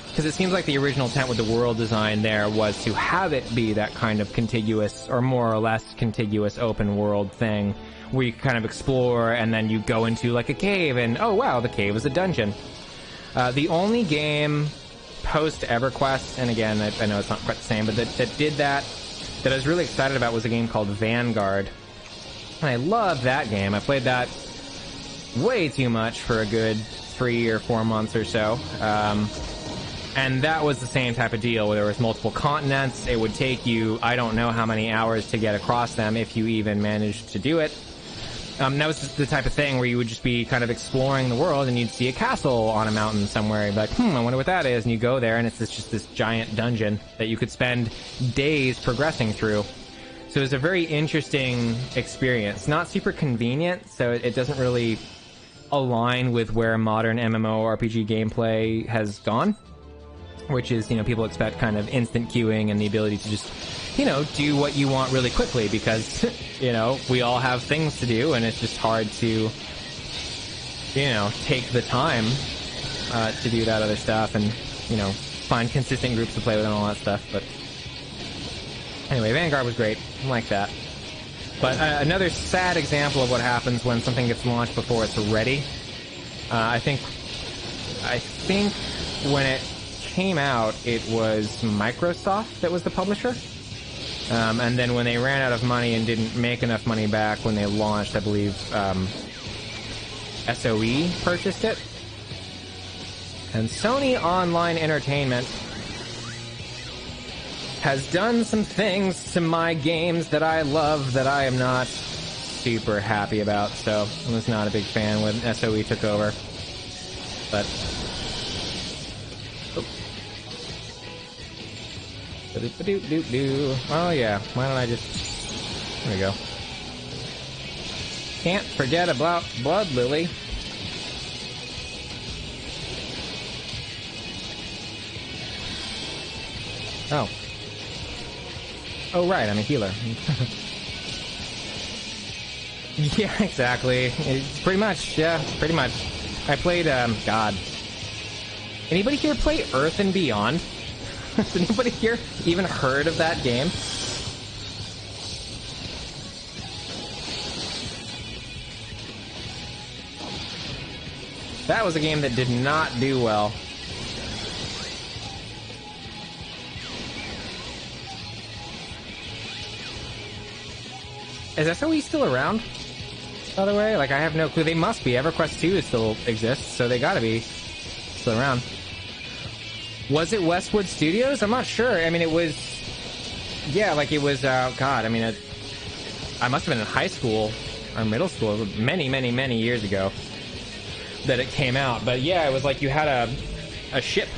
because it seems like the original intent with the world design there was to have it be that kind of contiguous, or more or less contiguous open world thing, where you kind of explore, and then you go into, like, a cave, and, oh, wow, the cave is a dungeon. The only game post-EverQuest, and again, I know it's not quite the same, but that did that I was really excited about was a game called Vanguard. And I loved that game. I played that way too much for a good 3 or 4 months or so. And that was the same type of deal, where there was multiple continents. It would take you, I don't know how many hours to get across them, if you even managed to do it. That was just the type of thing where you would just be kind of exploring the world, and you'd see a castle on a mountain somewhere. You'd be like, I wonder what that is. And you go there, and it's just this giant dungeon that you could spend days progressing through. So it was a very interesting experience. Not super convenient, so it doesn't really align with where modern MMORPG gameplay has gone, which is, you know, people expect kind of instant queuing and the ability to just, you know, do what you want really quickly, because, you know, we all have things to do, and it's just hard to, you know, take the time to do that other stuff, and, you know, find consistent groups to play with and all that stuff. But anyway, Vanguard was great. I like that. But another sad example of what happens when something gets launched before it's ready. I think when it came out, it was Microsoft that was the publisher. And then when they ran out of money and didn't make enough money back when they launched, I believe SOE purchased it. And Sony Online Entertainment has done some things to my games that I love that I am not super happy about. So I was not a big fan when SOE took over. But oh yeah, why don't I just... There we go. Can't forget about Blood Lily. Oh. Oh right, I'm a healer. Yeah, exactly. It's pretty much, yeah, pretty much. I played, God. Anybody here play Earth and Beyond? Has anybody here even heard of that game? That was a game that did not do well. Is SOE still around, by the way? Like, I have no clue. They must be. EverQuest 2 still exists, so they gotta be still around. Was it Westwood Studios? I'm not sure. I mean, it was... Yeah, like, it was, God, I mean, I must have been in high school, or middle school, many, many, many years ago that it came out. But yeah, it was like you had a ship.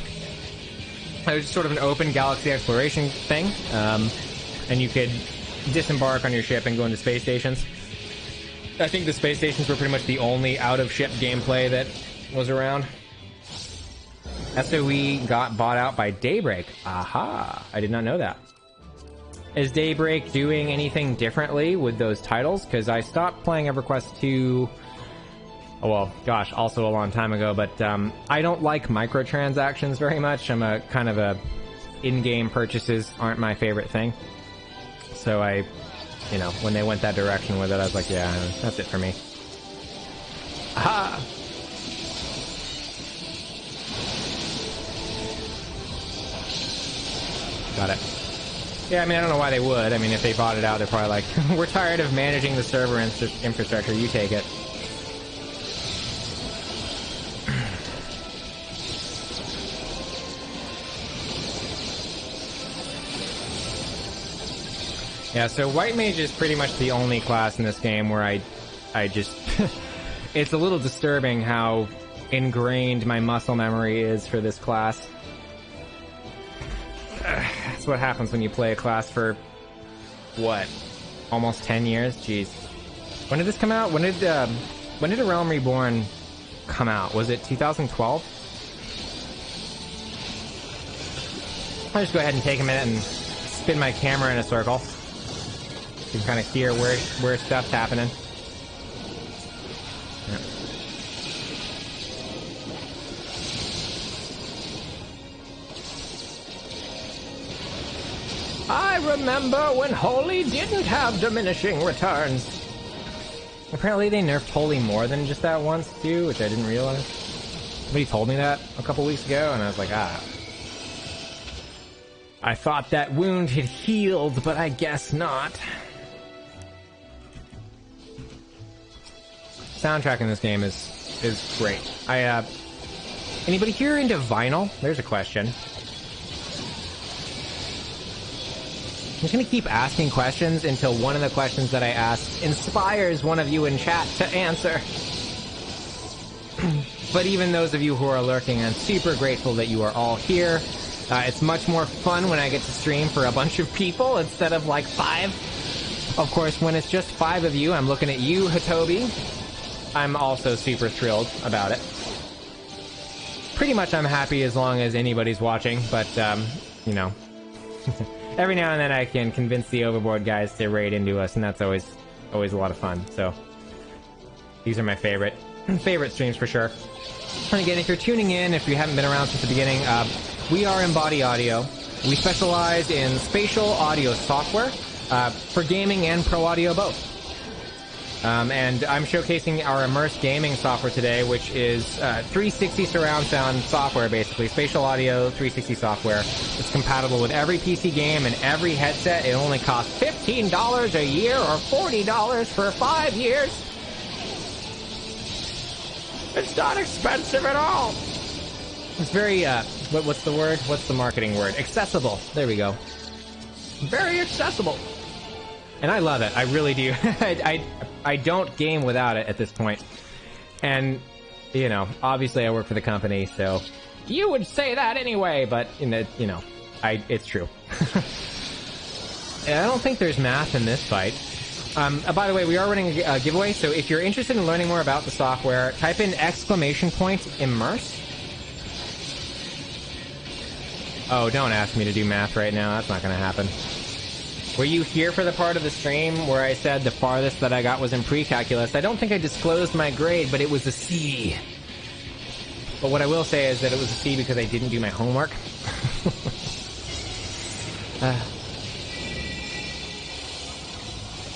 It was sort of an open galaxy exploration thing, and you could disembark on your ship and go into space stations. I think the space stations were pretty much the only out-of-ship gameplay that was around. SOE got bought out by Daybreak. Aha! I did not know that. Is Daybreak doing anything differently with those titles? Because I stopped playing EverQuest 2 Oh, well, gosh, also a long time ago, but I don't like microtransactions very much. I'm a kind of a in-game purchases aren't my favorite thing. So you know, when they went that direction with it, I was like, yeah, that's it for me. Aha! Got it. Yeah, I mean, I don't know why they would. I mean, if they bought it out, they're probably like, we're tired of managing the server infrastructure, you take it. Yeah, so White Mage is pretty much the only class in this game where I just... It's a little disturbing how ingrained my muscle memory is for this class. That's what happens when you play a class for, what, almost 10 years? Jeez. When did this come out? When did A Realm Reborn come out? Was it 2012? I'll just go ahead and take a minute and spin my camera in a circle. You can kind of hear where stuff's happening. Yeah. I remember when Holy didn't have diminishing returns. Apparently they nerfed Holy more than just that once too, which I didn't realize. Somebody told me that a couple weeks ago, and I was like, ah. I thought that wound had healed, but I guess not. Soundtrack in this game is great. Anybody here into vinyl? There's a question. I'm just gonna keep asking questions until one of the questions that I ask inspires one of you in chat to answer. But even those of you who are lurking, I'm super grateful that you are all here. It's much more fun when I get to stream for a bunch of people instead of like 5. Of course, when it's just 5 of you, I'm looking at you, Hitobi. I'm also super thrilled about it. Pretty much I'm happy as long as anybody's watching, but, you know. Every now and then I can convince the Overboard guys to raid into us, and that's always a lot of fun, so. These are my favorite streams for sure. And again, if you're tuning in, if you haven't been around since the beginning, we are Embody Audio. We specialize in spatial audio software, for gaming and pro audio both. And I'm showcasing our Immerse gaming software today, which is 360 surround sound software, basically. Spatial audio 360 software. It's compatible with every PC game and every headset. It only costs $15 a year or $40 for 5 years. It's not expensive at all. It's very, what's the word? What's the marketing word? Accessible. There we go. Very accessible. And I love it. I really do. I don't game without it at this point. And, you know, obviously I work for the company, so you would say that anyway, but, you know, it's true. And I don't think there's math in this fight. By the way, we are running a giveaway, so if you're interested in learning more about the software, type in !Immerse. Oh, don't ask me to do math right now. That's not gonna happen. Were you here for the part of the stream where I said the farthest that I got was in pre-calculus? I don't think I disclosed my grade, but it was a C. But what I will say is that it was a C because I didn't do my homework.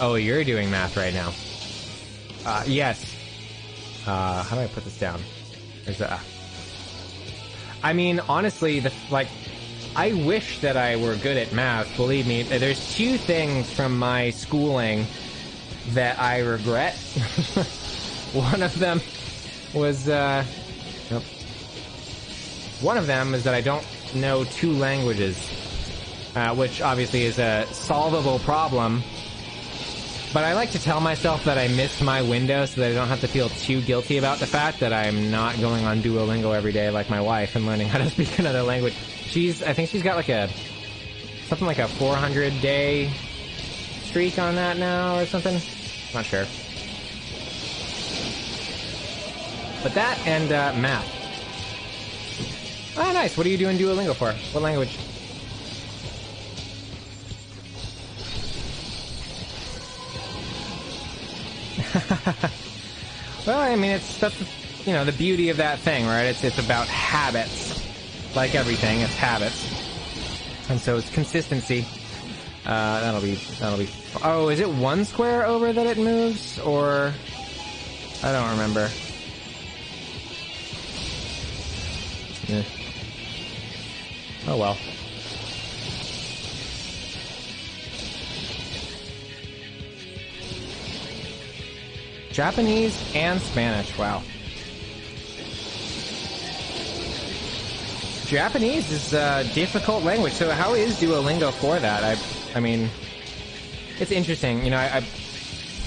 Oh, you're doing math right now. Yes. How do I put this down? There's a... I mean, honestly, I wish that I were good at math, believe me. There's 2 things from my schooling that I regret. One of them was, one of them is that I don't know 2 languages, which obviously is a solvable problem. But I like to tell myself that I missed my window so that I don't have to feel too guilty about the fact that I'm not going on Duolingo every day like my wife and learning how to speak another language. I think she's got like something like a 400-day streak on that now or something. Not sure. But that and math. Oh, nice. What are you doing Duolingo for? What language? Well, I mean, that's you know, the beauty of that thing, right? It's about habits. Like everything, it's habits. And so it's consistency. That'll be... Oh, is it one square over that it moves? Or... I don't remember. Eh. Oh well. Japanese and Spanish, wow. Japanese is a difficult language, so how is Duolingo for that? I mean, it's interesting. You know, I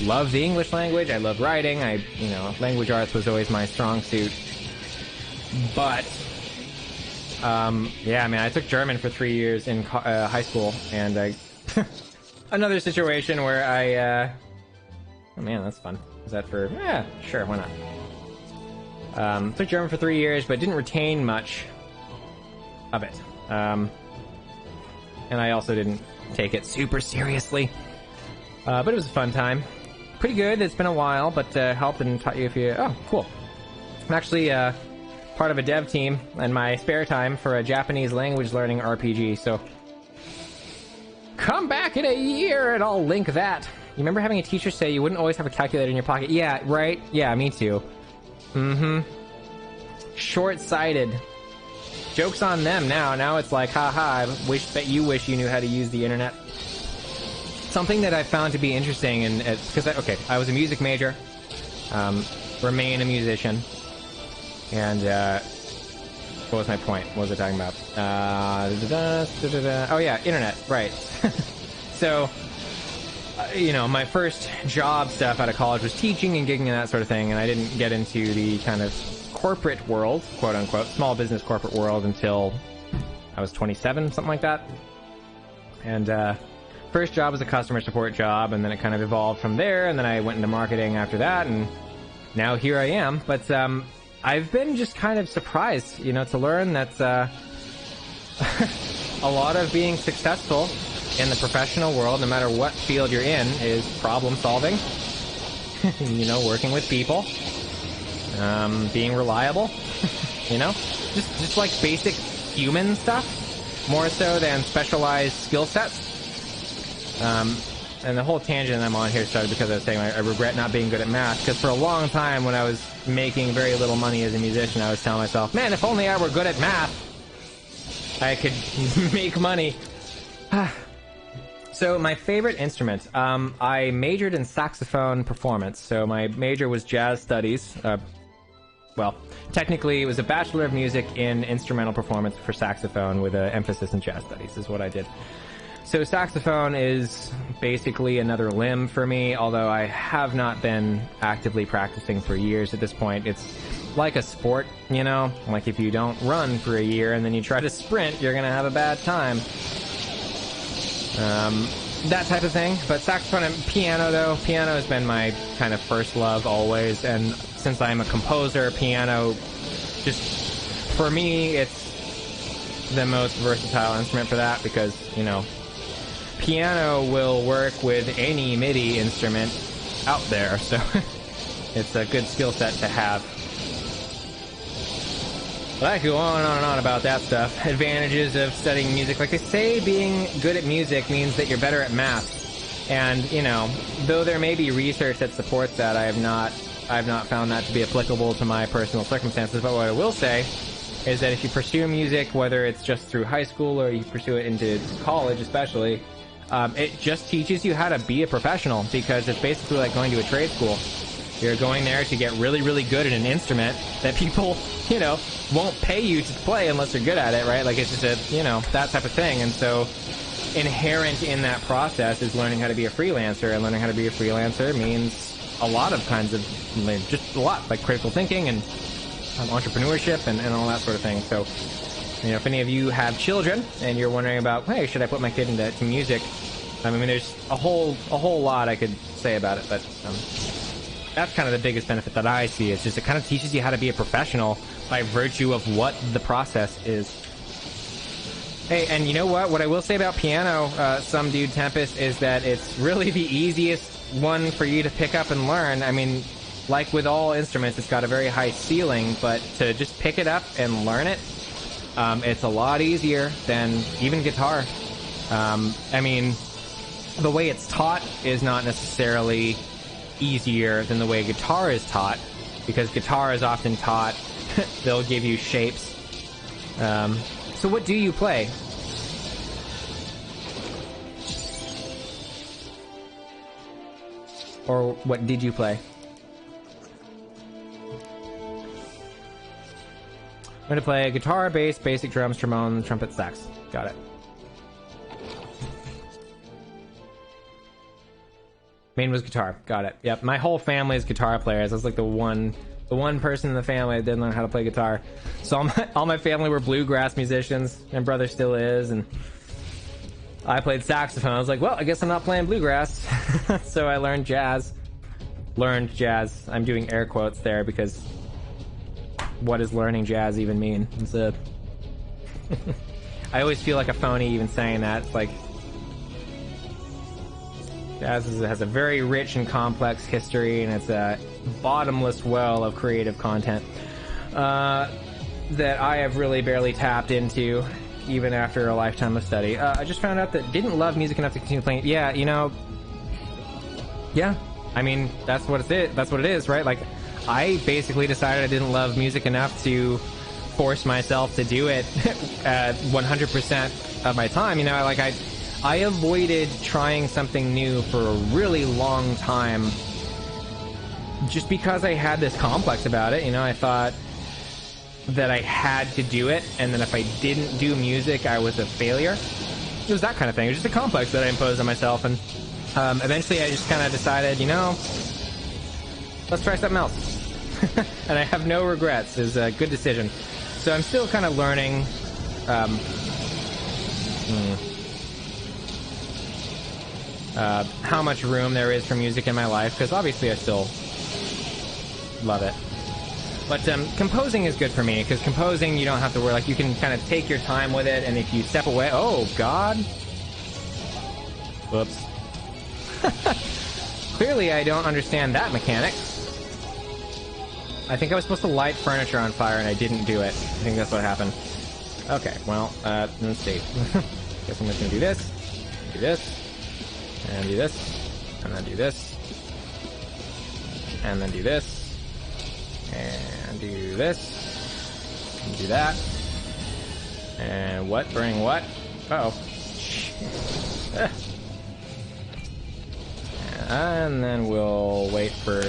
love the English language, I love writing, you know, language arts was always my strong suit. But, yeah, I mean, I took German for 3 years in high school, and another situation where oh man, that's fun. Is that for... Yeah, sure, why not? Took German for 3 years, but didn't retain much of it. And I also didn't take it super seriously. But it was a fun time. Pretty good, it's been a while, but helped and taught you if you... Oh, cool. I'm actually part of a dev team in my spare time for a Japanese language learning RPG, so... Come back in a year and I'll link that. You remember having a teacher say you wouldn't always have a calculator in your pocket? Yeah, right? Yeah, me too. Mm-hmm. Short-sighted. Joke's on them now. Now it's like, haha, I bet you wish you knew how to use the internet. Something that I found to be interesting, and because, okay, I was a music major, remain a musician, and, what was my point? What was I talking about? Oh yeah, internet, right. So... you know, my first job stuff out of college was teaching and gigging and that sort of thing, and I didn't get into the kind of corporate world, quote-unquote, small business corporate world until I was 27, something like that. And, first job was a customer support job, and then it kind of evolved from there, and then I went into marketing after that, and now here I am. But, I've been just kind of surprised, you know, to learn that, a lot of being successful in the professional world, no matter what field you're in, is problem solving. You know, working with people, being reliable. You know, just like basic human stuff, more so than specialized skill sets. And the whole tangent I'm on here started because I was saying I regret not being good at math, because for a long time when I was making very little money as a musician, I was telling myself, man, if only I were good at math, I could make money. So my favorite instrument, I majored in saxophone performance. So my major was jazz studies. Well, technically it was a Bachelor of Music in Instrumental Performance for saxophone with an emphasis in jazz studies is what I did. So saxophone is basically another limb for me, although I have not been actively practicing for years at this point. It's like a sport, you know? Like if you don't run for a year and then you try to sprint, you're gonna have a bad time. That type of thing. But saxophone and piano, though. Piano has been my kind of first love always, and since I'm a composer, piano, just, for me, it's the most versatile instrument for that, because, you know, piano will work with any MIDI instrument out there, so it's a good skill set to have. Well, I could go on and on about that stuff. Advantages of studying music. Like they say, being good at music means that you're better at math. And, you know, though there may be research that supports that, I've not found that to be applicable to my personal circumstances. But what I will say is that if you pursue music, whether it's just through high school or you pursue it into college especially, it just teaches you how to be a professional, because it's basically like going to a trade school. You're going there to get really, really good at an instrument that people, you know, won't pay you to play unless you're good at it, right? Like, it's just a, you know, that type of thing. And so inherent in that process is learning how to be a freelancer, and learning how to be a freelancer means a lot of kinds of, just a lot, like critical thinking and entrepreneurship and all that sort of thing. So, you know, if any of you have children and you're wondering about, hey, should I put my kid into music? I mean, there's a whole lot I could say about it, but that's kind of the biggest benefit that I see. It's just it kind of teaches you how to be a professional by virtue of what the process is. Hey, and you know what? What I will say about piano, some dude Tempest, is that it's really the easiest one for you to pick up and learn. I mean, like with all instruments, it's got a very high ceiling, but to just pick it up and learn it, it's a lot easier than even guitar. I mean, the way it's taught is not necessarily easier than the way guitar is taught, because guitar is often taught, they'll give you shapes. So what do you play? Or what did you play? I'm gonna play guitar, bass, basic drums, trombone, trumpet, sax. Got it. Main was guitar. Got it. Yep, my whole family is guitar players. I was like the one person in the family that didn't learn how to play guitar. So all my family were bluegrass musicians. My brother still is, and I played saxophone. I was like, well, I guess I'm not playing bluegrass. So I learned jazz. Learned jazz. I'm doing air quotes there because what does learning jazz even mean? It's a I always feel like a phony even saying that. It's like jazz has a very rich and complex history, and it's a bottomless well of creative content that I have really barely tapped into, even after a lifetime of study. I just found out that didn't love music enough to continue playing. Yeah, you know, yeah. I mean, that's what it is, right? Like, I basically decided I didn't love music enough to force myself to do it 100% of my time. You know, like I avoided trying something new for a really long time just because I had this complex about it. You know, I thought that I had to do it, and then if I didn't do music, I was a failure. It was that kind of thing. It was just a complex that I imposed on myself, and eventually I just kind of decided, you know, let's try something else. And I have no regrets. It was a good decision. So I'm still kind of learning how much room there is for music in my life, because obviously I still love it. But composing is good for me, because composing, you don't have to worry. Like, you can kind of take your time with it, and if you step away... Oh, God. Whoops. Clearly, I don't understand that mechanic. I think I was supposed to light furniture on fire, and I didn't do it. I think that's what happened. Okay, well, let's see. Guess I'm just gonna do this, and do this, and then do this, and then do this, and do this, and do that, and what? Bring what? Uh-oh. And then we'll wait for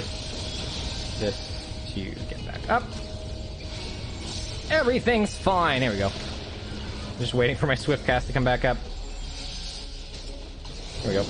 this to get back up. Everything's fine. There we go. Just waiting for my swift cast to come back up. There we go.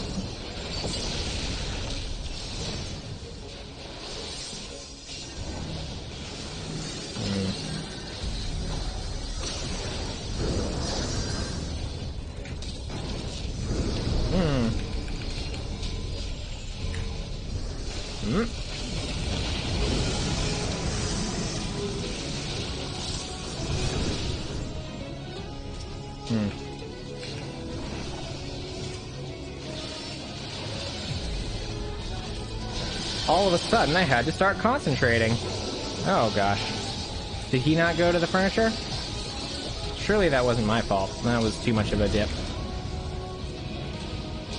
All of a sudden, I had to start concentrating. Oh, gosh. Did he not go to the furniture? Surely that wasn't my fault. That was too much of a dip.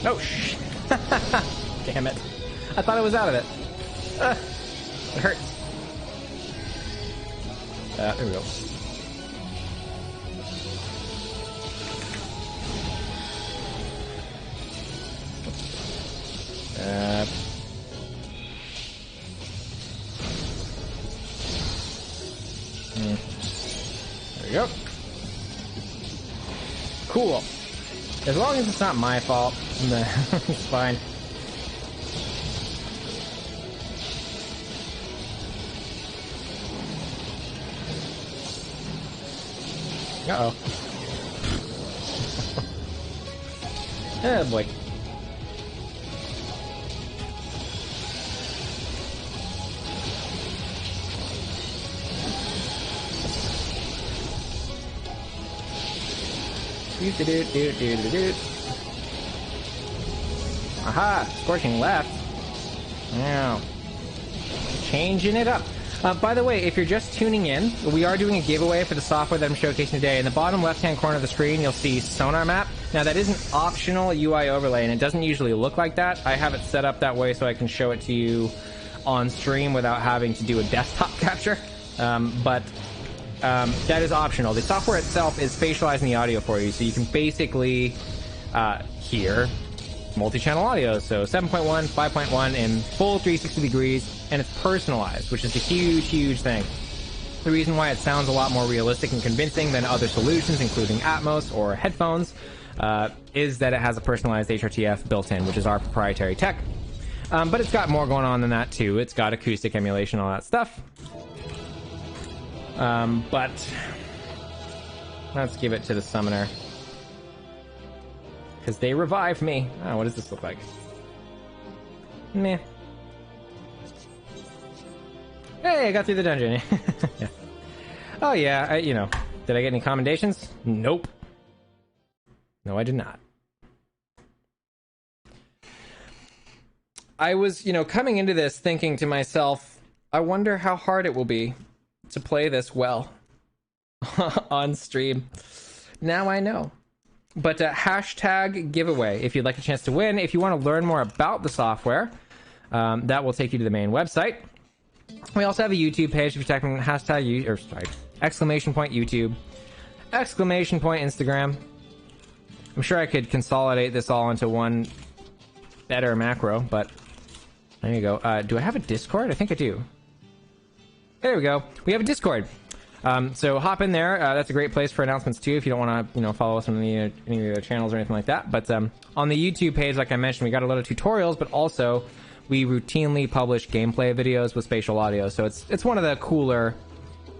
Oh, shh. Damn it. I thought I was out of it. It hurts. There we go. There we go. Cool. As long as it's not my fault, it's fine. Uh-oh. Oh, boy. Aha! Scorching left. Now. changing it up. By the way, if you're just tuning in, we are doing a giveaway for the software that I'm showcasing today. In the bottom left-hand corner of the screen, you'll see Sonar Map. Now, that is an optional UI overlay, and it doesn't usually look like that. I have it set up that way so I can show it to you on stream without having to do a desktop capture. But that is optional. The software itself is spatializing the audio for you, so you can basically hear multi-channel audio, so 7.1, 5.1 in full 360 degrees, and it's personalized, which is a huge thing. The reason why it sounds a lot more realistic and convincing than other solutions, including Atmos or headphones, is that it has a personalized HRTF built in, which is our proprietary tech. But it's got more going on than that too. It's got acoustic emulation, all that stuff. But let's give it to the summoner, because they revived me. Oh, what does this look like? Meh. Hey, I got through the dungeon. Yeah. Oh yeah, you know, did I get any commendations? Nope. No, I did not. I was, you know, coming into this thinking to myself, I wonder how hard it will be to play this well on stream. Now I know. But hashtag giveaway if you'd like a chance to win. If you want to learn more about the software, that will take you to the main website. We also have a YouTube page if you're typing hashtag exclamation point YouTube, exclamation point Instagram. I'm sure I could consolidate this all into one better macro, but there you go. Do I have a Discord? I think I do. There we go. We have a Discord. So hop in there. That's a great place for announcements too, if you don't want to, you know, follow us on any of the other channels or anything like that. But on the YouTube page, like I mentioned, we got a lot of tutorials, but also we routinely publish gameplay videos with spatial audio. So it's one of the cooler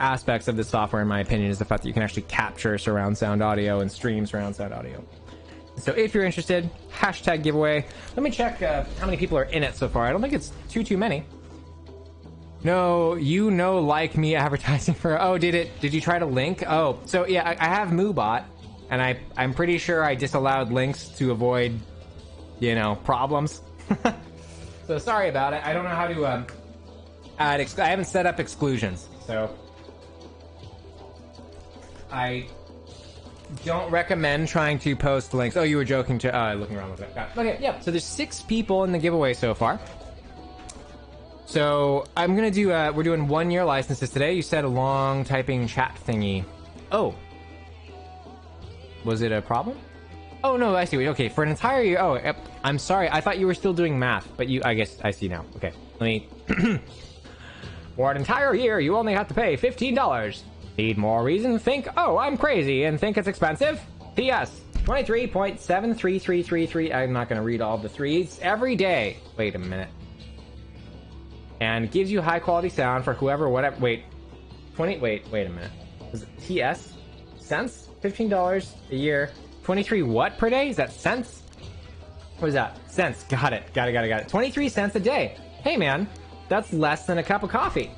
aspects of this software, in my opinion, is the fact that you can actually capture surround sound audio and stream surround sound audio. So if you're interested, hashtag giveaway. Let me check how many people are in it so far. I don't think it's too many. No, you know, like me advertising for... Oh, did you try to link? Oh, so yeah, I have MooBot, and I'm pretty sure I disallowed links to avoid, you know, problems. So sorry about it. I don't know how to add... I haven't set up exclusions, so... I don't recommend trying to post links. Oh, you were joking to... looking around with it. Okay, yeah, so there's 6 people in the giveaway so far. So I'm gonna do we're doing 1-year licenses today. You said a long typing chat thingy. Oh, was it a problem? Oh no, I see. Okay, for an entire year. Oh, I'm sorry. I thought you were still doing math, but I guess I see now. Okay, let me. For an entire year, you only have to pay $15. Need more reason? Think, oh, I'm crazy and think it's expensive? P.S. 23.73333. I'm not gonna read all the threes every day. Wait a minute. And gives you high quality sound for whoever, whatever. Wait a minute. Was it TS? Cents? $15 a year. 23 what per day? Is that cents? What is that? Cents. Got it. 23 cents a day. Hey man, that's less than a cup of coffee.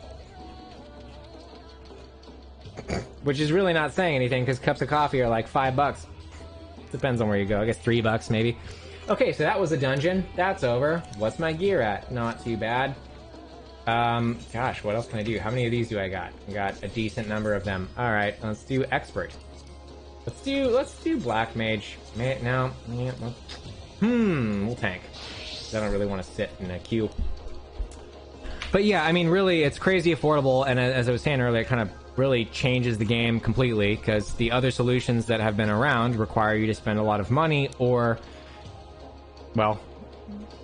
Which is really not saying anything, because cups of coffee are like $5. Depends on where you go. I guess $3 maybe. Okay, so that was a dungeon. That's over. What's my gear at? Not too bad. Gosh, what else can I do? How many of these do I got? I got a decent number of them. All right, let's do expert. Let's do black mage. No, yeah, we'll tank. I don't really want to sit in a queue. But yeah, I mean, really, it's crazy affordable, and as I was saying earlier, it kind of really changes the game completely, because the other solutions that have been around require you to spend a lot of money, or, well,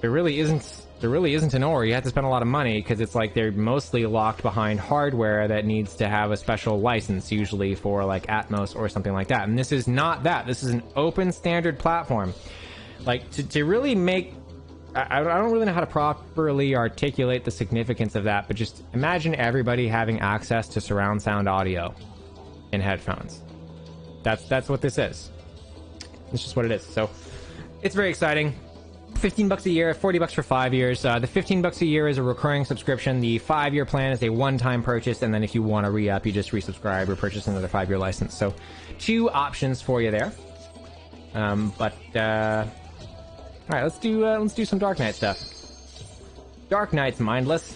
there really isn't an or. You have to spend a lot of money, because it's like they're mostly locked behind hardware that needs to have a special license, usually for like Atmos or something like that. And this is not that. This is an open standard platform. Like, to really make... I don't really know how to properly articulate the significance of that, but just imagine everybody having access to surround sound audio in headphones. That's what this is. It's just what it is. So it's very exciting. $15 a year, $40 for 5 years. The $15 a year is a recurring subscription. The 5-year plan is a one-time purchase, and then if you want to re-up, you just resubscribe or purchase another 5-year license. So 2 options for you there. All right, let's do some Dark Knight stuff. Dark Knight's mindless.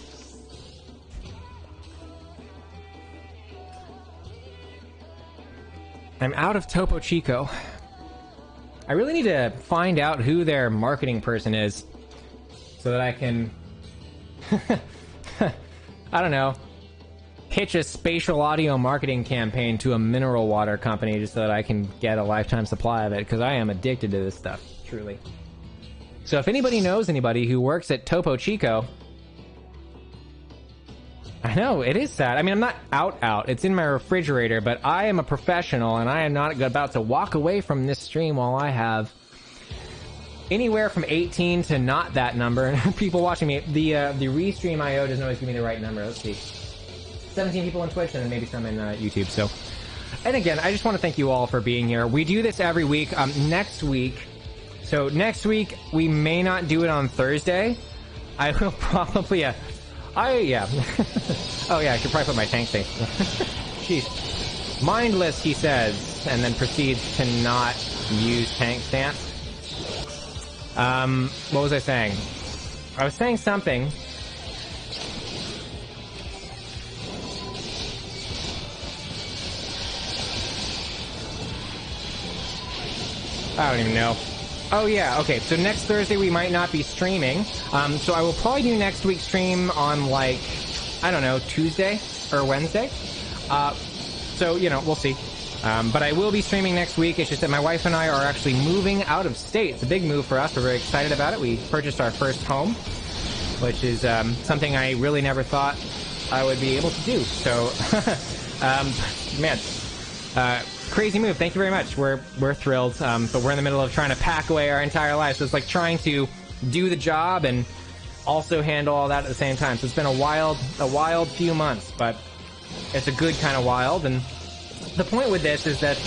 I'm out of Topo Chico. I really need to find out who their marketing person is so that I can, I don't know, pitch a spatial audio marketing campaign to a mineral water company just so that I can get a lifetime supply of it, because I am addicted to this stuff, truly. So if anybody knows anybody who works at Topo Chico... I know, it is sad. I mean, I'm not out. It's in my refrigerator, but I am a professional, and I am not about to walk away from this stream while I have anywhere from 18 to not that number, and people watching me. The restream IO doesn't always give me the right number. Let's see. 17 people on Twitch, and then maybe some in YouTube, so... And again, I just want to thank you all for being here. We do this every week. Next week... So, next week, we may not do it on Thursday. I will probably... yeah. Oh yeah, I should probably put my tank thing. Jeez. Mindless, he says, and then proceeds to not use tank stance. What was I saying? I was saying something. I don't even know. Oh yeah, okay, so next Thursday we might not be streaming, so I will probably do next week's stream on, like, I don't know, Tuesday or Wednesday, so, you know, we'll see, but I will be streaming next week. It's just that my wife and I are actually moving out of state. It's a big move for us. We're very excited about it. We purchased our first home, which is, something I really never thought I would be able to do, so, man, crazy move. Thank you very much. We're thrilled, but we're in the middle of trying to pack away our entire lives. So it's like trying to do the job and also handle all that at the same time. So it's been a wild few months, but it's a good kind of wild. And the point with this is that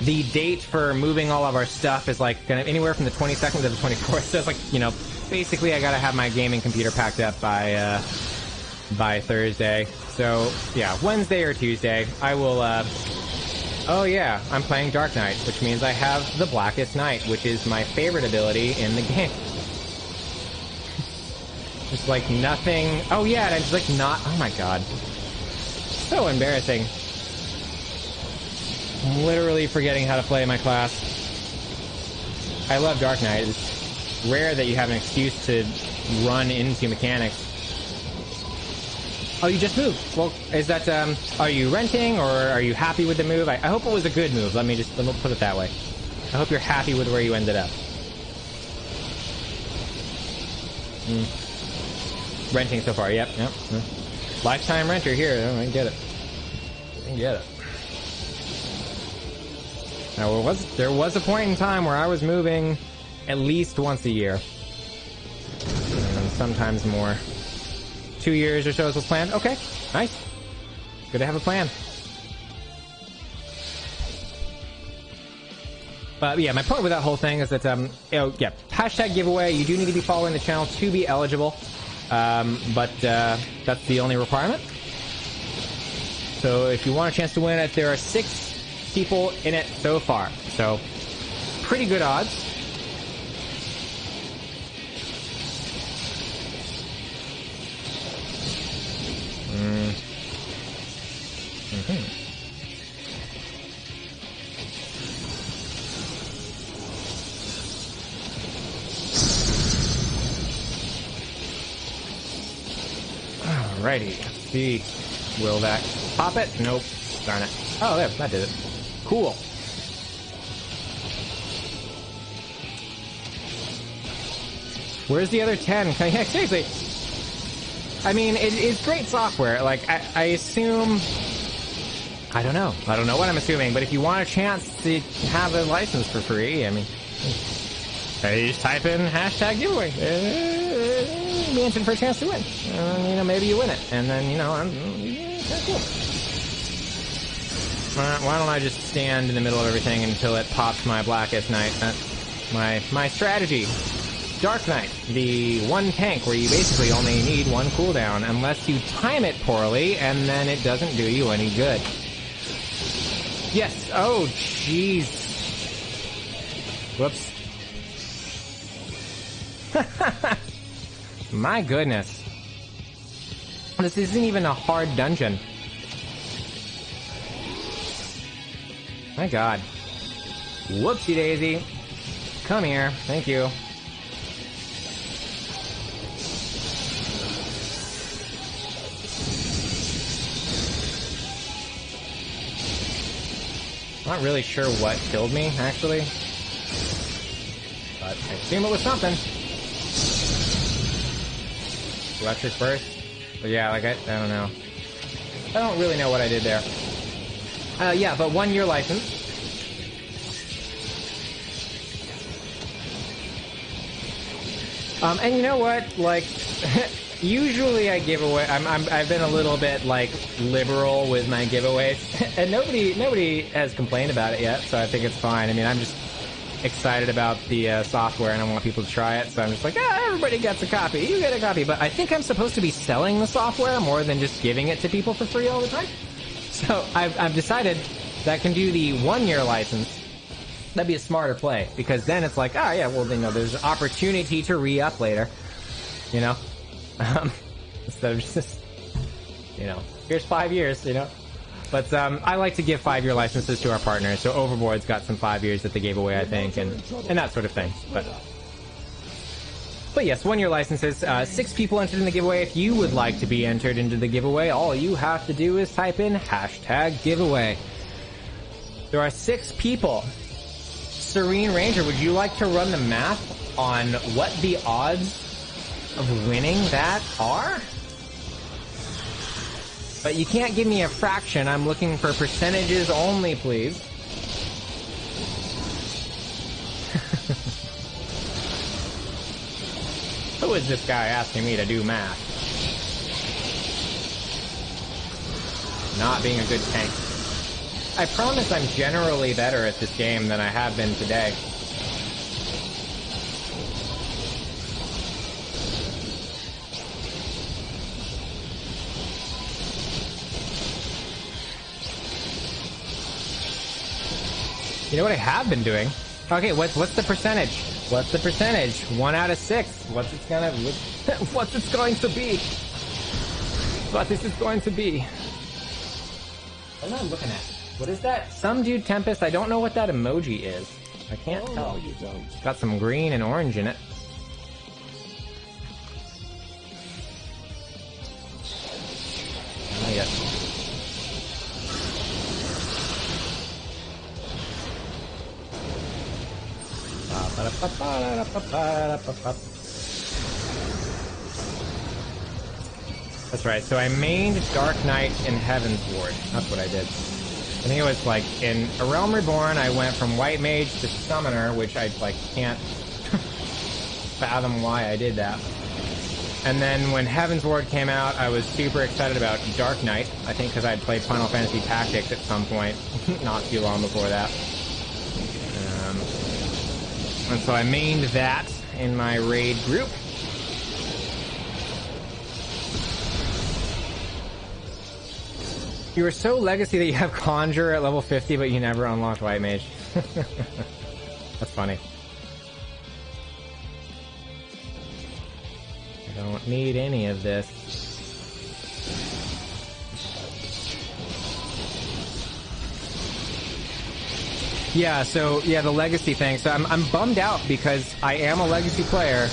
the date for moving all of our stuff is like kind of anywhere from the 22nd to the 24th. So it's like, you know, basically I gotta have my gaming computer packed up by Thursday. So yeah, Wednesday or Tuesday I will. Oh yeah, I'm playing Dark Knight, which means I have the Blackest Night, which is my favorite ability in the game. Just like nothing... Oh yeah, and it's like not... Oh my god. So embarrassing. I'm literally forgetting how to play my class. I love Dark Knight. It's rare that you have an excuse to run into mechanics. Oh, you just moved. Well, is that, are you renting, or are you happy with the move? I hope it was a good move. Let me put it that way. I hope you're happy with where you ended up. Renting so far, yep. Lifetime renter here. I get it. Now, there was a point in time where I was moving at least once a year. And sometimes more. 2 years or so is what's planned. Okay, nice. Good to have a plan. But yeah, my point with that whole thing is that, yeah, hashtag giveaway. You do need to be following the channel to be eligible. But that's the only requirement. So if you want a chance to win it, there are 6 people in it so far. So pretty good odds. Alrighty, let's see. Will that pop it? Nope. Darn it. Oh, there, that did it. Cool. Where's the other 10? Yeah, seriously. I mean, it's great software. Like, I assume... I don't know what I'm assuming, but if you want a chance to have a license for free, I mean... You just type in hashtag giveaway. Be entered for a chance to win. You know, maybe you win it. And then, you know, that's cool. Why don't I just stand in the middle of everything until it pops my Blackest Night? That's my strategy. Dark Knight, the one tank where you basically only need one cooldown, unless you time it poorly, and then it doesn't do you any good. Yes. Oh, jeez. Whoops. My goodness. This isn't even a hard dungeon. My god. Whoopsie daisy. Come here. Thank you. Not really sure what killed me, actually. But I assume it was something. Electric burst? But yeah, like, I don't know. I don't really know what I did there. Yeah, but 1 year license. And you know what? Like, usually I give away. I've been a little bit like liberal with my giveaways, and nobody has complained about it yet. So I think it's fine. I mean, I'm just excited about the software, and I want people to try it. So I'm just like, everybody gets a copy. You get a copy. But I think I'm supposed to be selling the software more than just giving it to people for free all the time. So I've decided that I can do the 1 year license. That'd be a smarter play, because then it's like, oh yeah, well, you know, there's an opportunity to re-up later, you know, instead of just, you know, here's 5 years, you know. But I like to give 5 year licenses to our partners, so Overboard's got some 5 years that they gave away, I think, and that sort of thing. But yes, 1 year licenses. 6 people entered in the giveaway. If you would like to be entered into the giveaway, all you have to do is type in #giveaway. There are 6 people. Serene Ranger, would you like to run the math on what the odds of winning that are? But you can't give me a fraction. I'm looking for percentages only, please. Who is this guy asking me to do math? Not being a good tank. I promise I'm generally better at this game than I have been today. You know what I have been doing? Okay, what's the percentage? What's the percentage? 1 out of 6. What's it going to be? What is it going to be? What am I looking at? What is that? Some dude Tempest? I don't know what that emoji is. I can't tell. No, you don't. It's got some green and orange in it. Oh, yes. That's right, so I mained Dark Knight in Heaven's Ward. That's what I did. I think it was like, in A Realm Reborn, I went from White Mage to Summoner, which I, like, can't fathom why I did that. And then when Heaven's Ward came out, I was super excited about Dark Knight, I think because I'd played Final Fantasy Tactics at some point, not too long before that. And so I mained that in my raid group. You were so legacy that you have Conjure at level 50, but you never unlocked White Mage. That's funny. I don't need any of this. Yeah, so, yeah, the legacy thing. So I'm bummed out because I am a legacy player,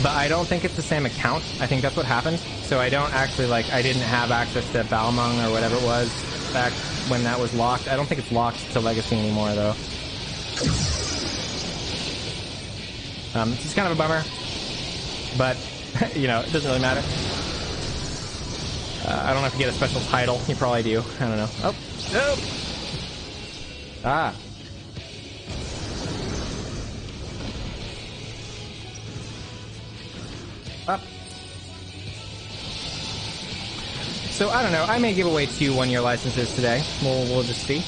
but I don't think it's the same account. I think that's what happened. So I don't actually, like, I didn't have access to Balmung or whatever it was back when that was locked. I don't think it's locked to legacy anymore, though. It's just kind of a bummer. But, you know, it doesn't really matter. I don't know if you get a special title. You probably do. I don't know. Oh, no! Ah. Up. So I don't know. I may give away 2 one-year licenses today. We'll just see.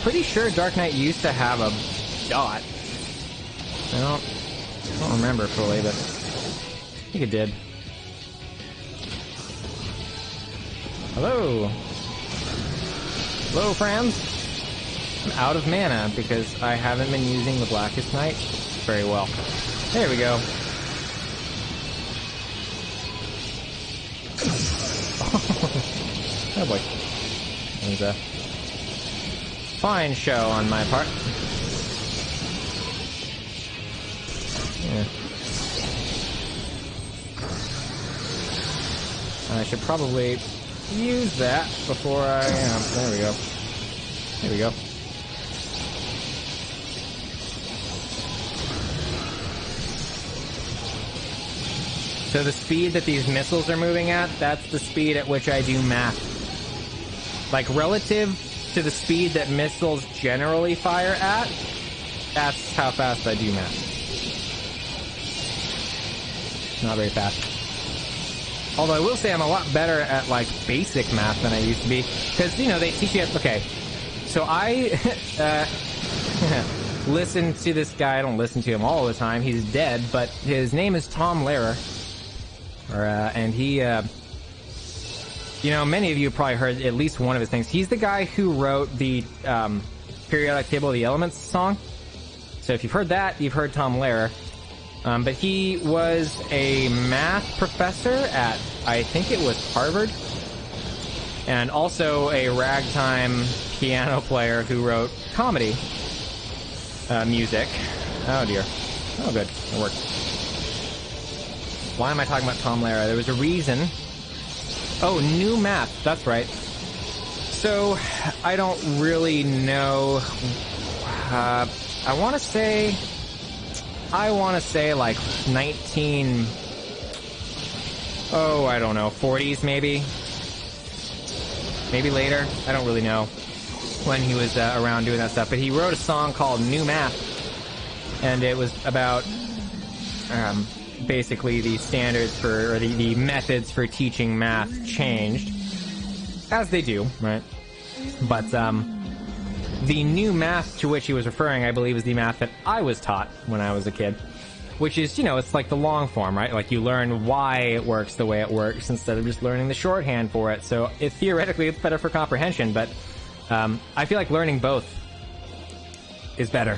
Pretty sure Dark Knight used to have a dot. I don't remember fully, but I think it did. Hello. Hello, friends. I'm out of mana because I haven't been using the Blackest Night very well. There we go. Oh boy. That was a fine show on my part. Yeah. I should probably use that before I... there we go. There we go. So the speed that these missiles are moving at, that's the speed at which I do math. Like, relative to the speed that missiles generally fire at, that's how fast I do math. Not very fast. Although I will say I'm a lot better at, like, basic math than I used to be. Because, you know, they teach you... Okay. So I... listen to this guy. I don't listen to him all the time. He's dead. But his name is Tom Lehrer. And he... you know, many of you probably heard at least one of his things. He's the guy who wrote the Periodic Table of the Elements song. So if you've heard that, you've heard Tom Lehrer. But he was a math professor at, I think it was Harvard, and also a ragtime piano player who wrote comedy music. Oh dear. Oh good, it worked. Why am I talking about Tom Lehrer? There was a reason. Oh, new math, that's right. So, I don't really know. I want to say like 19... Oh, I don't know, 40s maybe? Maybe later? I don't really know when he was around doing that stuff. But he wrote a song called New Math, and it was about basically the standards for, or the methods for teaching math changed. As they do, right? But the new math to which he was referring, I believe, is the math that I was taught when I was a kid. Which is, you know, it's like the long form, right? Like, you learn why it works the way it works instead of just learning the shorthand for it. So, theoretically, it's better for comprehension, but I feel like learning both is better.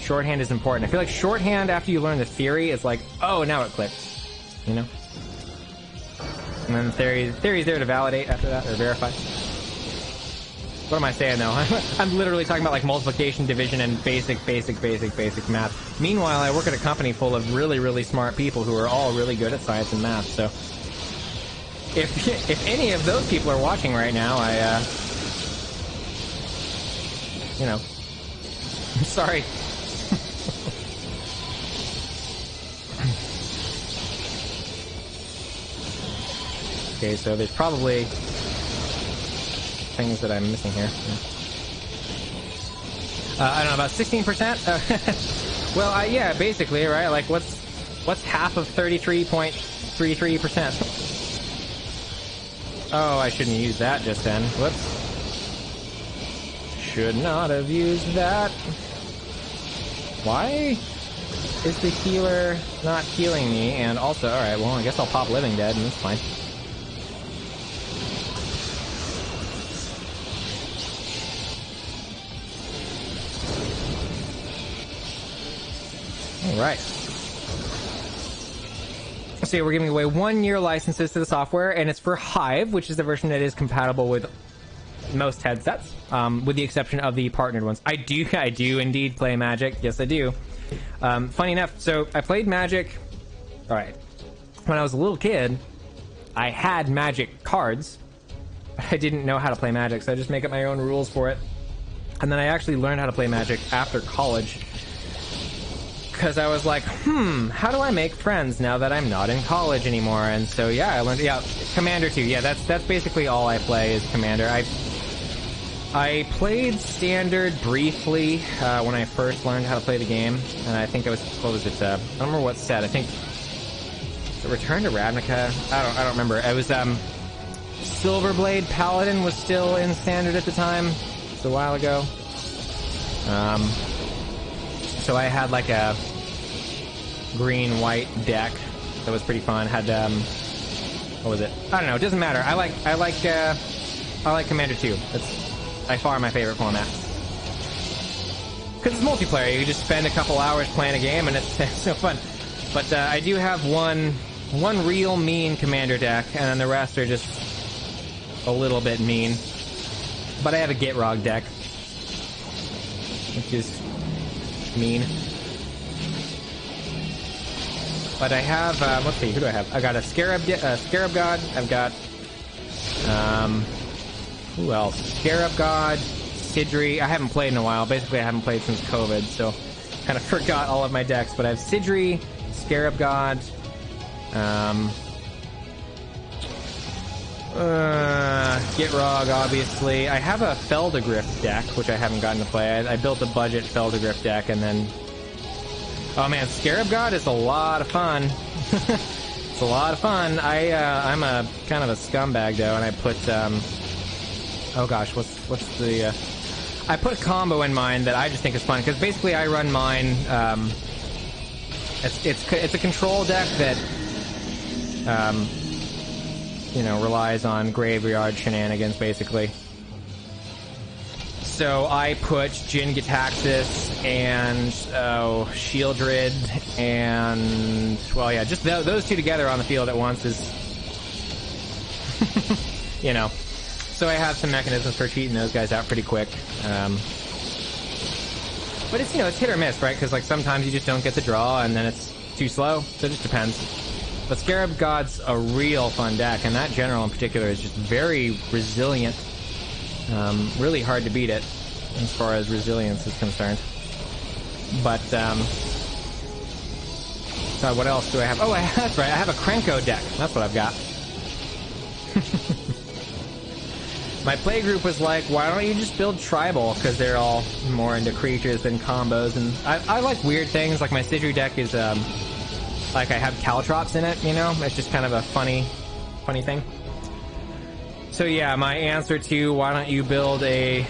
Shorthand is important. I feel like shorthand, after you learn the theory, is like, oh, now it clicks. You know? And then the theory's there to validate after that, or verify. What am I saying, though? I'm literally talking about, like, multiplication, division, and basic math. Meanwhile, I work at a company full of really, really smart people who are all really good at science and math, so... If any of those people are watching right now, you know... I'm sorry. Okay, so there's probably... things that I'm missing here. I don't know, about 16%? Well, yeah, basically, right? Like, what's half of 33.33%? Oh, I shouldn't use that just then. Whoops. Should not have used that. Why is the healer not healing me? And also, alright, well, I guess I'll pop Living Dead, and that's fine. Alright. So we're giving away 1-year licenses to the software, and it's for Hive, which is the version that is compatible with most headsets, with the exception of the partnered ones. I do indeed play Magic. Yes, I do. Funny enough, so I played Magic... Alright. When I was a little kid, I had Magic cards, but I didn't know how to play Magic, so I just make up my own rules for it. And then I actually learned how to play Magic after college, because I was like, how do I make friends now that I'm not in college anymore? And so, yeah, I learned, Commander 2. Yeah, that's basically all I play is Commander. I played Standard briefly when I first learned how to play the game, and I think I was, what was it, I don't remember what set. I think Return to Ravnica. I don't remember. It was Silverblade Paladin was still in Standard at the time. It's a while ago. So I had like a green-white deck that was pretty fun. Had what was it? I don't know. It doesn't matter. I like Commander 2. That's by far my favorite format. Because it's multiplayer. You just spend a couple hours playing a game, and it's so fun. But I do have one real mean Commander deck, and then the rest are just a little bit mean. But I have a Gitrog deck, which is mean. But I have, let's see, who do I have? I got a Scarab God. I've got, who else? Scarab God, Sidri. I haven't played in a while. Basically, I haven't played since COVID, so kind of forgot all of my decks. But I have Sidri, Scarab God, Gitrog, obviously. I have a Feldegrift deck, which I haven't gotten to play. I built a budget Feldegrift deck, and then... Oh man, Scarab God is a lot of fun. It's a lot of fun. I'm a kind of a scumbag, though, and I put, oh gosh, what's the... I put a combo in mine that I just think is fun, because basically I run mine, it's a control deck that, you know, relies on graveyard shenanigans, basically. So I put Jin Gitaxias and Shieldred and, well, yeah, just those two together on the field at once is, you know. So I have some mechanisms for cheating those guys out pretty quick. But it's, you know, it's hit or miss, right? Because, like, sometimes you just don't get the draw and then it's too slow, so it just depends. But Scarab God's a real fun deck, and that general in particular is just very resilient. Really hard to beat it as far as resilience is concerned. But, God, what else do I have? Oh, that's right, I have a Krenko deck. That's what I've got. My playgroup was like, why don't you just build tribal? Because they're all more into creatures than combos, and I like weird things. Like my Sidri deck is, like I have Caltrops in it, you know? It's just kind of a funny thing. So yeah, my answer to why don't you build a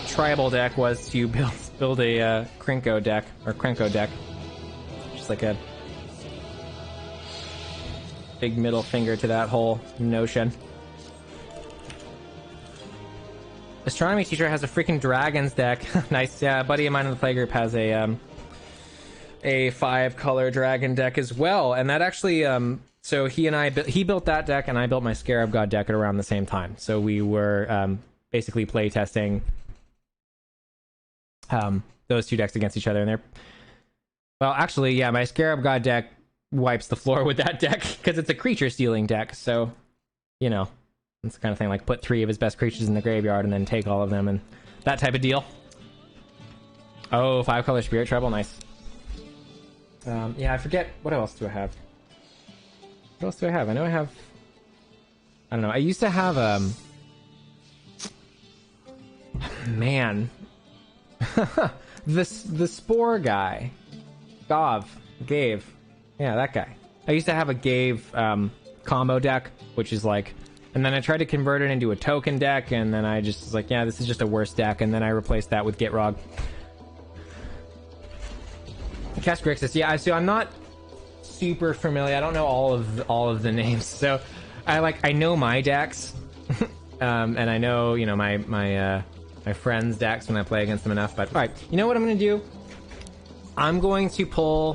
tribal deck was to build a Krenko deck, or Krenko deck. Just like a big middle finger to that whole notion. Astronomy teacher has a freaking dragons deck. Nice. Yeah, a buddy of mine in the playgroup has a 5-color dragon deck as well, and that actually so he built that deck, and I built my Scarab God deck at around the same time. So we were basically play testing those two decks against each other, and they're, well, actually, yeah, my Scarab God deck wipes the floor with that deck because it's a creature stealing deck. So, you know, it's the kind of thing like put 3 of his best creatures in the graveyard and then take all of them, and that type of deal. Oh, 5-color Spirit Tribal, nice. Yeah, I forget, what else do I have? What else do I have? I know I have, I don't know, I used to have, man. the Spore guy. Gave. Yeah, that guy. I used to have a Gave, combo deck, which is like, and then I tried to convert it into a token deck, and then I just was like, yeah, this is just a worse deck, and then I replaced that with Gitrog. Cast Grixis, yeah, so I'm not super familiar. I don't know all of the names, so I know my decks, and I know, you know, my friends' decks when I play against them enough. But all right, you know what I'm gonna do? I'm going to pull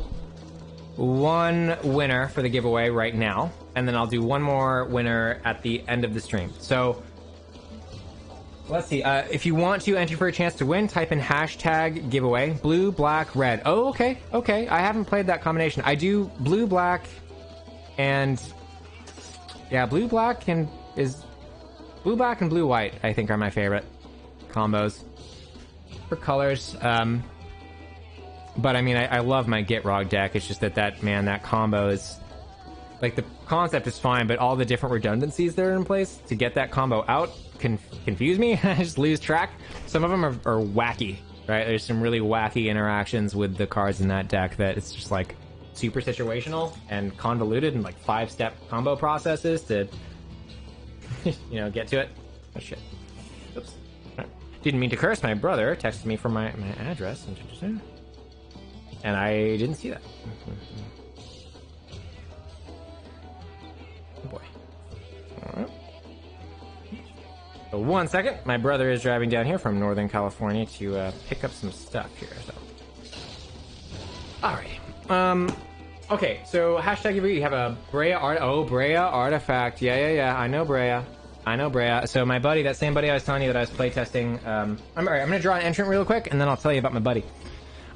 one winner for the giveaway right now, and then I'll do one more winner at the end of the stream. So let's see. If you want to enter for a chance to win, type in hashtag giveaway. Blue, black, red. Oh, okay. Okay. I haven't played that combination. I do blue, black, and... yeah, blue, black, and... blue, black, and blue, white, I think, are my favorite combos for colors. But, I mean, I love my Gitrog deck. It's just that combo is... like, the concept is fine, but all the different redundancies that are in place to get that combo out confuse me. I just lose track. Some of them are wacky, right? There's some really wacky interactions with the cards in that deck that it's just like super situational and convoluted and like 5-step combo processes to you know, get to it. Oh shit. Oops. Didn't mean to curse. My brother texted me from my address and I didn't see that. Oh boy. Alright. So 1 second, my brother is driving down here from Northern California to pick up some stuff here. So, alrighty. Okay. So hashtag you have a Brea art. Oh, Brea artifact. Yeah. I know Brea. I know, Brea. So my buddy, that same buddy I was telling you that I was playtesting, I'm gonna draw an entrant real quick, and then I'll tell you about my buddy.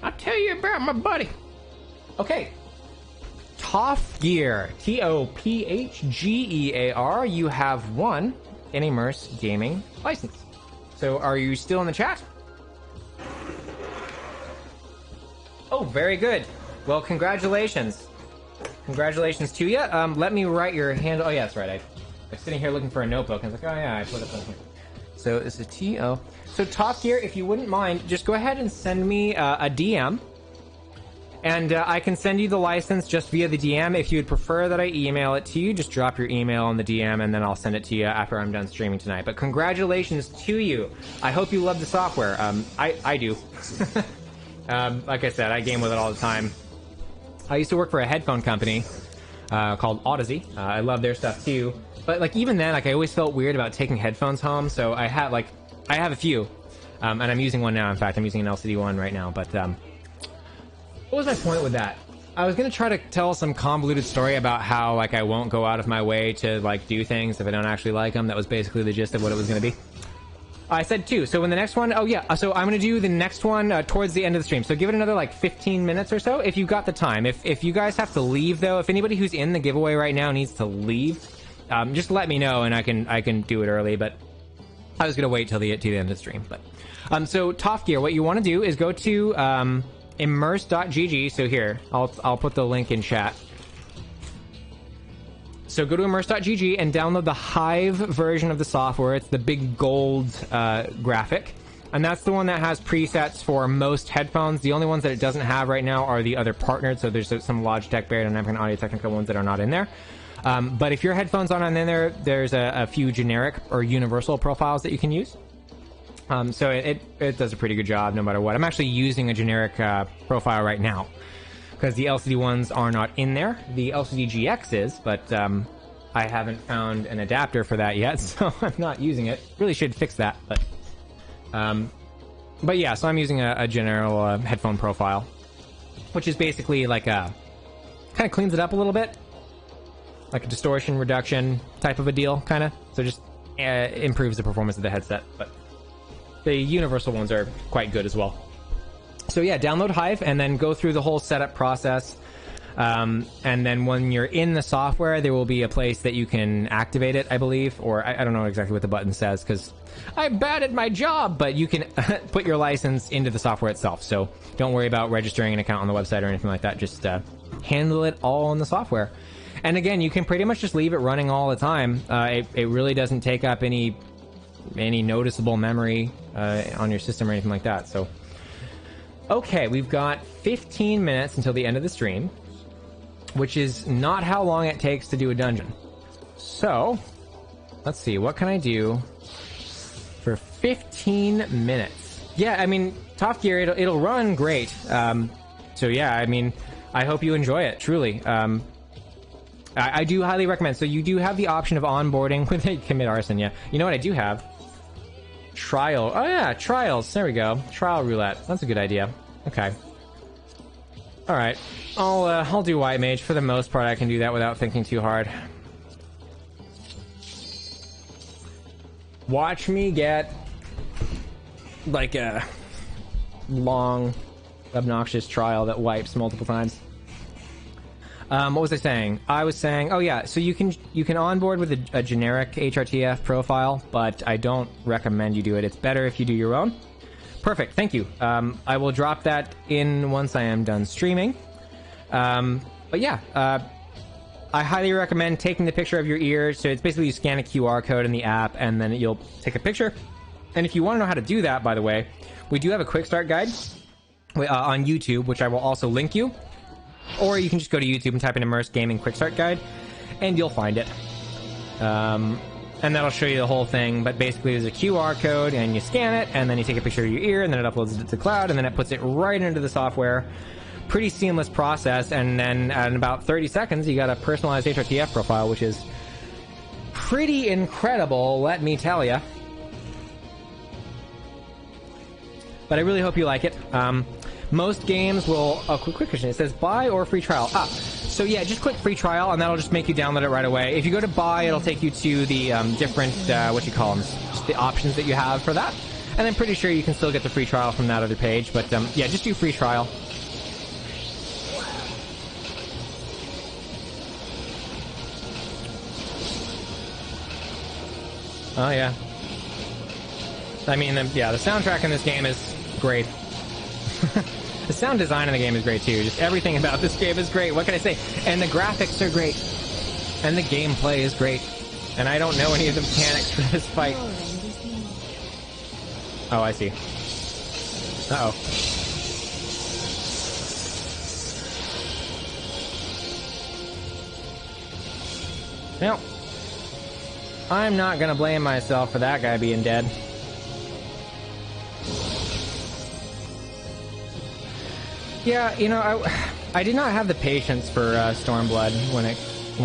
I'll tell you about my buddy. Okay. Toff Gear. Tophgear. You have won an Immerse gaming license. So are you still in the chat? Oh, very good. Well, congratulations. Congratulations to you. Let me write your handle. Oh, yeah, that's right. I was sitting here looking for a notebook. I was like, oh, yeah, I put it on here. So this is T-O. So Toff Gear, if you wouldn't mind, just go ahead and send me a DM. And I can send you the license just via the DM. If you would prefer that I email it to you, just drop your email on the DM, and then I'll send it to you after I'm done streaming tonight. But congratulations to you. I hope you love the software. I do. Like I said, I game with it all the time. I used to work for a headphone company called Odyssey. I love their stuff too. But like even then, like I always felt weird about taking headphones home. So I have a few, and I'm using one now. In fact, I'm using an LCD one right now. But what was my point with that? I was gonna try to tell some convoluted story about how like I won't go out of my way to like do things if I don't actually like them. That was basically the gist of what it was gonna be. I said 2. So in the next one, oh yeah, so I'm gonna do the next one towards the end of the stream. So give it another like 15 minutes or so if you got the time. If you guys have to leave though, if anybody who's in the giveaway right now needs to leave, just let me know and I can do it early. But I was gonna wait till the end of the stream. But so Toff Gear, what you want to do is go to immerse.gg. So here, I'll put the link in chat. So go to immerse.gg and download the Hive version of the software. It's the big gold graphic. And that's the one that has presets for most headphones. The only ones that it doesn't have right now are the other partnered. So there's some Logitech, Baird, and American Audio-Technica ones that are not in there. But if your headphones aren't in there, there's a few generic or universal profiles that you can use. So it does a pretty good job no matter what. I'm actually using a generic profile right now because the LCD ones are not in there. The LCD GX is, but I haven't found an adapter for that yet, so I'm not using it. Really should fix that, but yeah. So I'm using a general headphone profile, which is basically like kind of cleans it up a little bit, like a distortion reduction type of a deal, kind of. So just improves the performance of the headset, but the universal ones are quite good as well. So yeah, download Hive and then go through the whole setup process. And then when you're in the software, there will be a place that you can activate it, I believe. Or I don't know exactly what the button says because I'm bad at my job. But you can put your license into the software itself. So don't worry about registering an account on the website or anything like that. Just handle it all in the software. And again, you can pretty much just leave it running all the time. It really doesn't take up any noticeable memory on your system or anything like that. So, okay, we've got 15 minutes until the end of the stream, which is not how long it takes to do a dungeon. So, let's see, what can I do for 15 minutes? Yeah, I mean, Toff Gear, it'll run great. So yeah, I mean, I hope you enjoy it, truly. I do highly recommend. So you do have the option of onboarding with a commit arson, yeah. You know what I do have? Trial. Oh yeah, trials. There we go. Trial roulette. That's a good idea. Okay. Alright. I'll do White Mage. For the most part, I can do that without thinking too hard. Watch me get like a long, obnoxious trial that wipes multiple times. What was I saying? I was saying, oh yeah, so you can onboard with a generic HRTF profile, but I don't recommend you do it. It's better if you do your own. Perfect, thank you. I will drop that in once I am done streaming. But yeah, I highly recommend taking the picture of your ear. So it's basically you scan a QR code in the app, and then you'll take a picture. And if you want to know how to do that, by the way, we do have a quick start guide on YouTube, which I will also link you. Or you can just go to YouTube and type in Immerse Gaming Quick Start Guide, and you'll find it. And that'll show you the whole thing, but basically there's a QR code, and you scan it, and then you take a picture of your ear, and then it uploads it to the cloud, and then it puts it right into the software. Pretty seamless process, and then in about 30 seconds, you got a personalized HRTF profile, which is pretty incredible, let me tell you. But I really hope you like it. Most games will... Oh, quick question. It says buy or free trial. So yeah, just click free trial, and that'll just make you download it right away. If you go to buy, it'll take you to the different, what you call them, just the options that you have for that. And I'm pretty sure you can still get the free trial from that other page, but yeah, just do free trial. Oh yeah. I mean, yeah, the soundtrack in this game is great. The sound design in the game is great too. Just everything about this game is great. What can I say? And the graphics are great. And the gameplay is great. And I don't know any of the mechanics for this fight. Oh, I see. Uh-oh. Well, I'm not gonna blame myself for that guy being dead. Yeah, you know, I did not have the patience for Stormblood when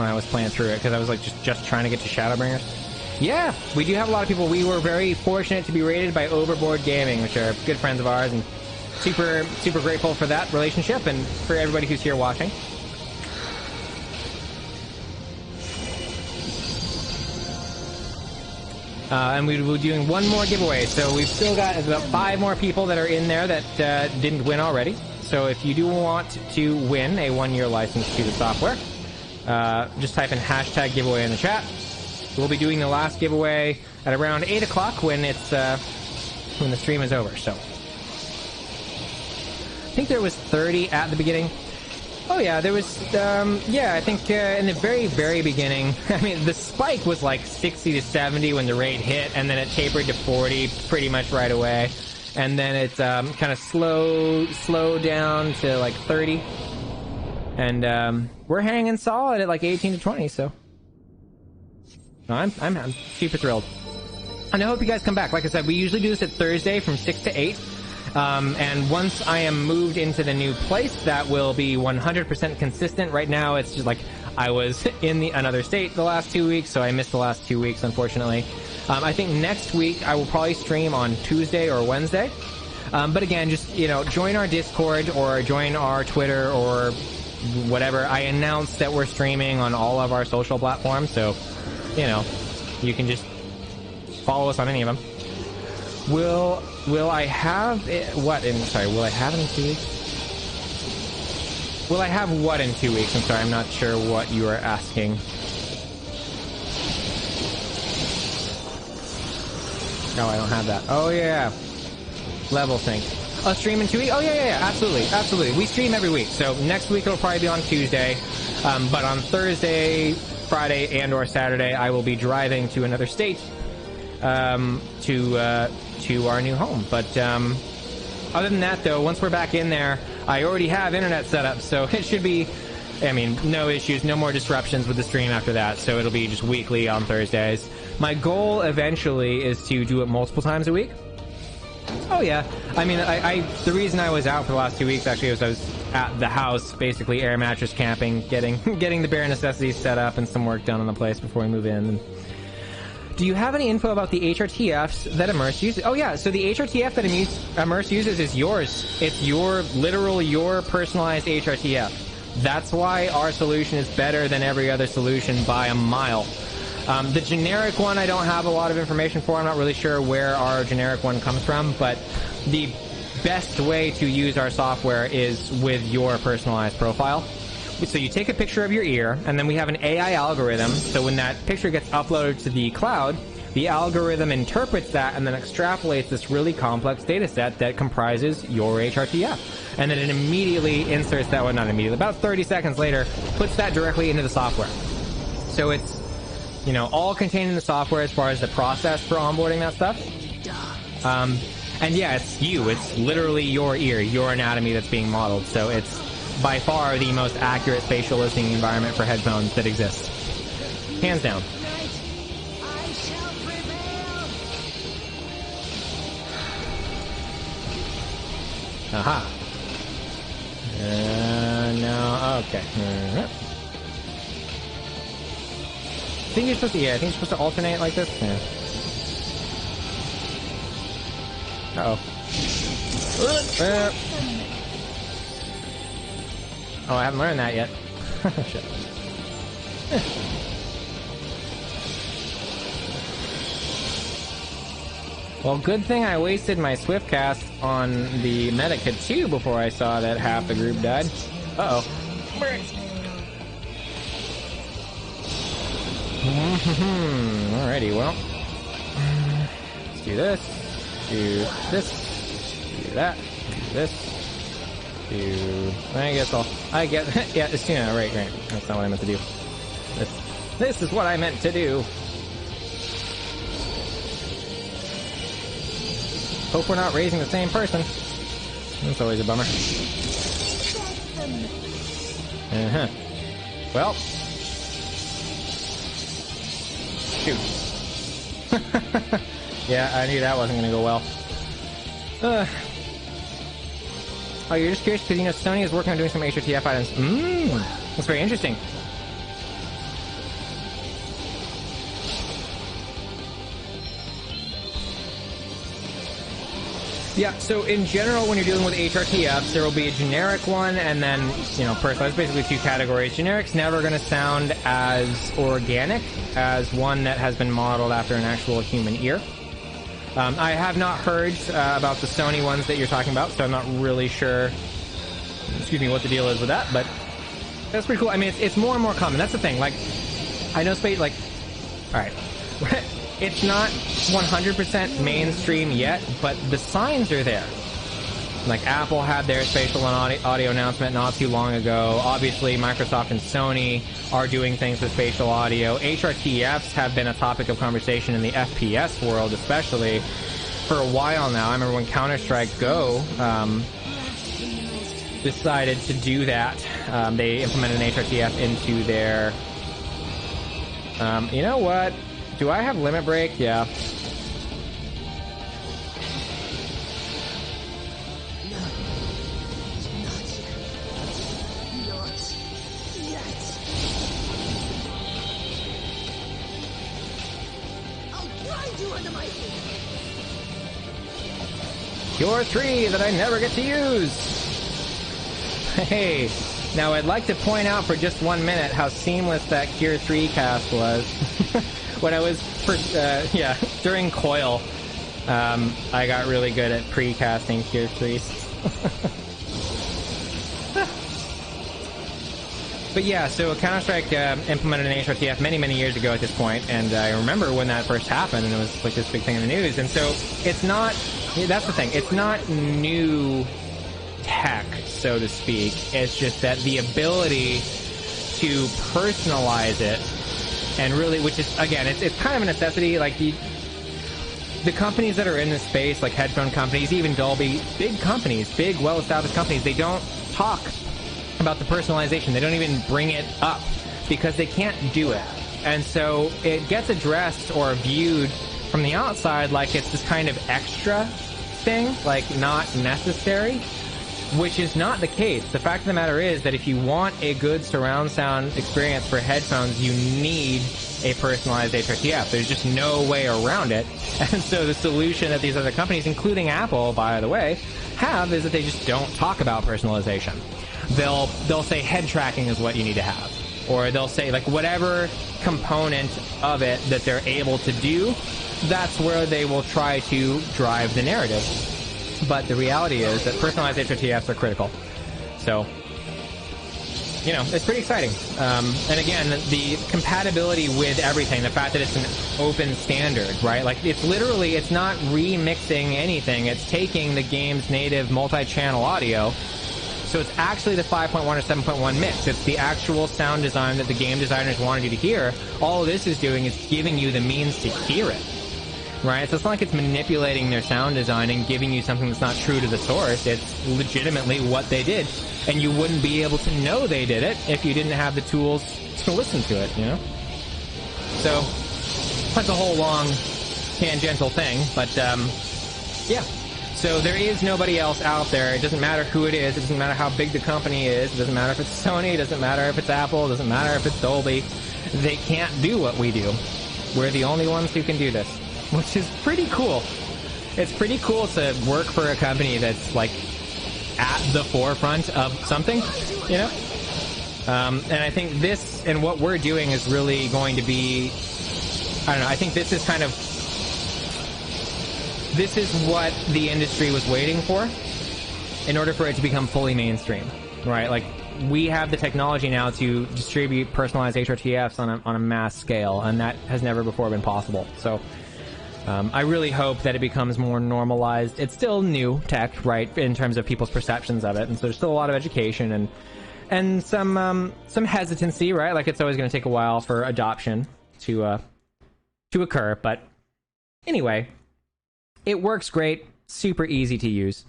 I was playing through it, because I was like just trying to get to Shadowbringers. Yeah, we do have a lot of people. We were very fortunate to be rated by Overboard Gaming, which are good friends of ours, and super grateful for that relationship and for everybody who's here watching. And we will be doing one more giveaway, so we've still got about 5 more people that are in there that didn't win already. So if you do want to win a 1-year license to the software, just type in hashtag giveaway in the chat. We'll be doing the last giveaway at around 8 o'clock when it's when the stream is over. So I think there was 30 at the beginning. Oh yeah, there was, yeah, I think in the very beginning, I mean, the spike was like 60 to 70 when the raid hit, and then it tapered to 40 pretty much right away. And then it kind of slowed down to like 30. And we're hanging solid at like 18 to 20, so I'm super thrilled. And I hope you guys come back. Like I said, we usually do this at Thursday from 6 to 8. And once I am moved into the new place, that will be 100% consistent. Right now, it's just like I was in another state the last 2 weeks, so I missed the last 2 weeks, unfortunately. I think next week I will probably stream on Tuesday or Wednesday. But again, just, you know, join our Discord or join our Twitter or whatever. I announced that we're streaming on all of our social platforms, so, you know, you can just follow us on any of them. Will I have it, what in, sorry, will I have it in 2 weeks? Will I have what in 2 weeks? I'm sorry, I'm not sure what you are asking. No, I don't have that. Oh yeah, level sync. A stream in 2 weeks? Oh yeah, absolutely. We stream every week, so next week it'll probably be on Tuesday, but on Thursday, Friday, and or Saturday, I will be driving to another state, to our new home. But other than that, though, once we're back in there, I already have internet set up, so it should be, I mean, no issues, no more disruptions with the stream after that, so it'll be just weekly on Thursdays. My goal eventually is to do it multiple times a week. Oh yeah, I mean, the reason I was out for the last 2 weeks actually was I was at the house, basically air mattress camping, getting the bare necessities set up and some work done on the place before we move in. Do you have any info about the HRTFs that Immerse uses? Oh yeah, so the HRTF that Immerse uses is yours. It's your personalized HRTF. That's why our solution is better than every other solution by a mile. The generic one I don't have a lot of information for. I'm not really sure where our generic one comes from, but the best way to use our software is with your personalized profile. So you take a picture of your ear, and then we have an AI algorithm, so when that picture gets uploaded to the cloud, the algorithm interprets that and then extrapolates this really complex data set that comprises your HRTF. And then it immediately inserts that, well, not immediately, about 30 seconds later, puts that directly into the software. So it's, you know, all contained in the software as far as the process for onboarding that stuff. And yeah, it's literally your ear, your anatomy that's being modeled, so it's by far the most accurate spatial listening environment for headphones that exists. Hands down. Aha. No, okay. I think you're supposed to alternate like this. Yeah. Uh-oh. Oh, I haven't learned that yet. Shit. Well, good thing I wasted my swift cast on the Medica 2 before I saw that half the group died. Uh-oh. Alrighty, well. Let's do this. Do this. Do that. Do this. Do... I guess I get... yeah, it's, you know, right. That's not what I meant to do. This is what I meant to do. Hope we're not raising the same person. That's always a bummer. Uh-huh. Well. Shoot. Yeah, I knew that wasn't gonna go well. Oh, you're just curious because, you know, Sony is working on doing some HRTF items. That's very interesting. Yeah, so in general, when you're dealing with HRTFs, there will be a generic one, and then, you know, personalized, basically two categories. Generic's never going to sound as organic as one that has been modeled after an actual human ear. I have not heard about the Sony ones that you're talking about, so I'm not really sure, excuse me, what the deal is with that, but that's pretty cool. I mean, it's more and more common. That's the thing. Like, I know Spatial, like, alright. It's not 100% mainstream yet, but the signs are there. Like, Apple had their spatial and audio announcement not too long ago. Obviously, Microsoft and Sony are doing things with spatial audio. HRTFs have been a topic of conversation in the FPS world, especially for a while now. I remember when Counter-Strike Go decided to do that. They implemented an HRTF into their... you know what? Do I have limit break? Yeah. Cure 3 that I never get to use! Hey, now I'd like to point out for just 1 minute how seamless that Cure 3 cast was. When I was, during Coil, I got really good at pre-casting Cure 3s. But yeah, so Counter-Strike implemented an HRTF many, many years ago at this point, and I remember when that first happened, and it was like this big thing in the news, and so it's not, that's the thing, it's not new tech, so to speak, it's just that the ability to personalize it, and really, which is, again, it's kind of a necessity, like the companies that are in this space, like headphone companies, even Dolby, big companies, big, well-established companies, they don't talk about the personalization. They don't even bring it up because they can't do it. And so it gets addressed or viewed from the outside like it's this kind of extra thing, like not necessary, which is not the case. The fact of the matter is that if you want a good surround sound experience for headphones, you need a personalized HRTF. There's just no way around it. And so the solution that these other companies, including Apple, by the way, have is that they just don't talk about personalization. They'll say head tracking is what you need to have. Or they'll say, like, whatever component of it that they're able to do, that's where they will try to drive the narrative. But the reality is that personalized HRTFs are critical. So, you know, it's pretty exciting. And again, the compatibility with everything, the fact that it's an open standard, right? Like, it's literally, it's not remixing anything. It's taking the game's native multi-channel audio. So it's actually the 5.1 or 7.1 mix. It's the actual sound design that the game designers wanted you to hear. All this is doing is giving you the means to hear it. Right? So it's not like it's manipulating their sound design and giving you something that's not true to the source. It's legitimately what they did. And you wouldn't be able to know they did it if you didn't have the tools to listen to it, you know? So, that's a whole long tangential thing, but, yeah. So there is nobody else out there. It doesn't matter who it is. It doesn't matter how big the company is. It doesn't matter if it's Sony. It doesn't matter if it's Apple. It doesn't matter if it's Dolby. They can't do what we do. We're the only ones who can do this, which is pretty cool. It's pretty cool to work for a company that's, like, at the forefront of something, you know? And I think this and what we're doing is really going to be, I don't know, I think this is kind of, this is what the industry was waiting for in order for it to become fully mainstream, right? Like, we have the technology now to distribute personalized HRTFs on a mass scale, and that has never before been possible. So I really hope that it becomes more normalized. It's still new tech, right, in terms of people's perceptions of it, and so there's still a lot of education and some hesitancy, right? Like, it's always going to take a while for adoption to occur, but anyway, it works great, super easy to use.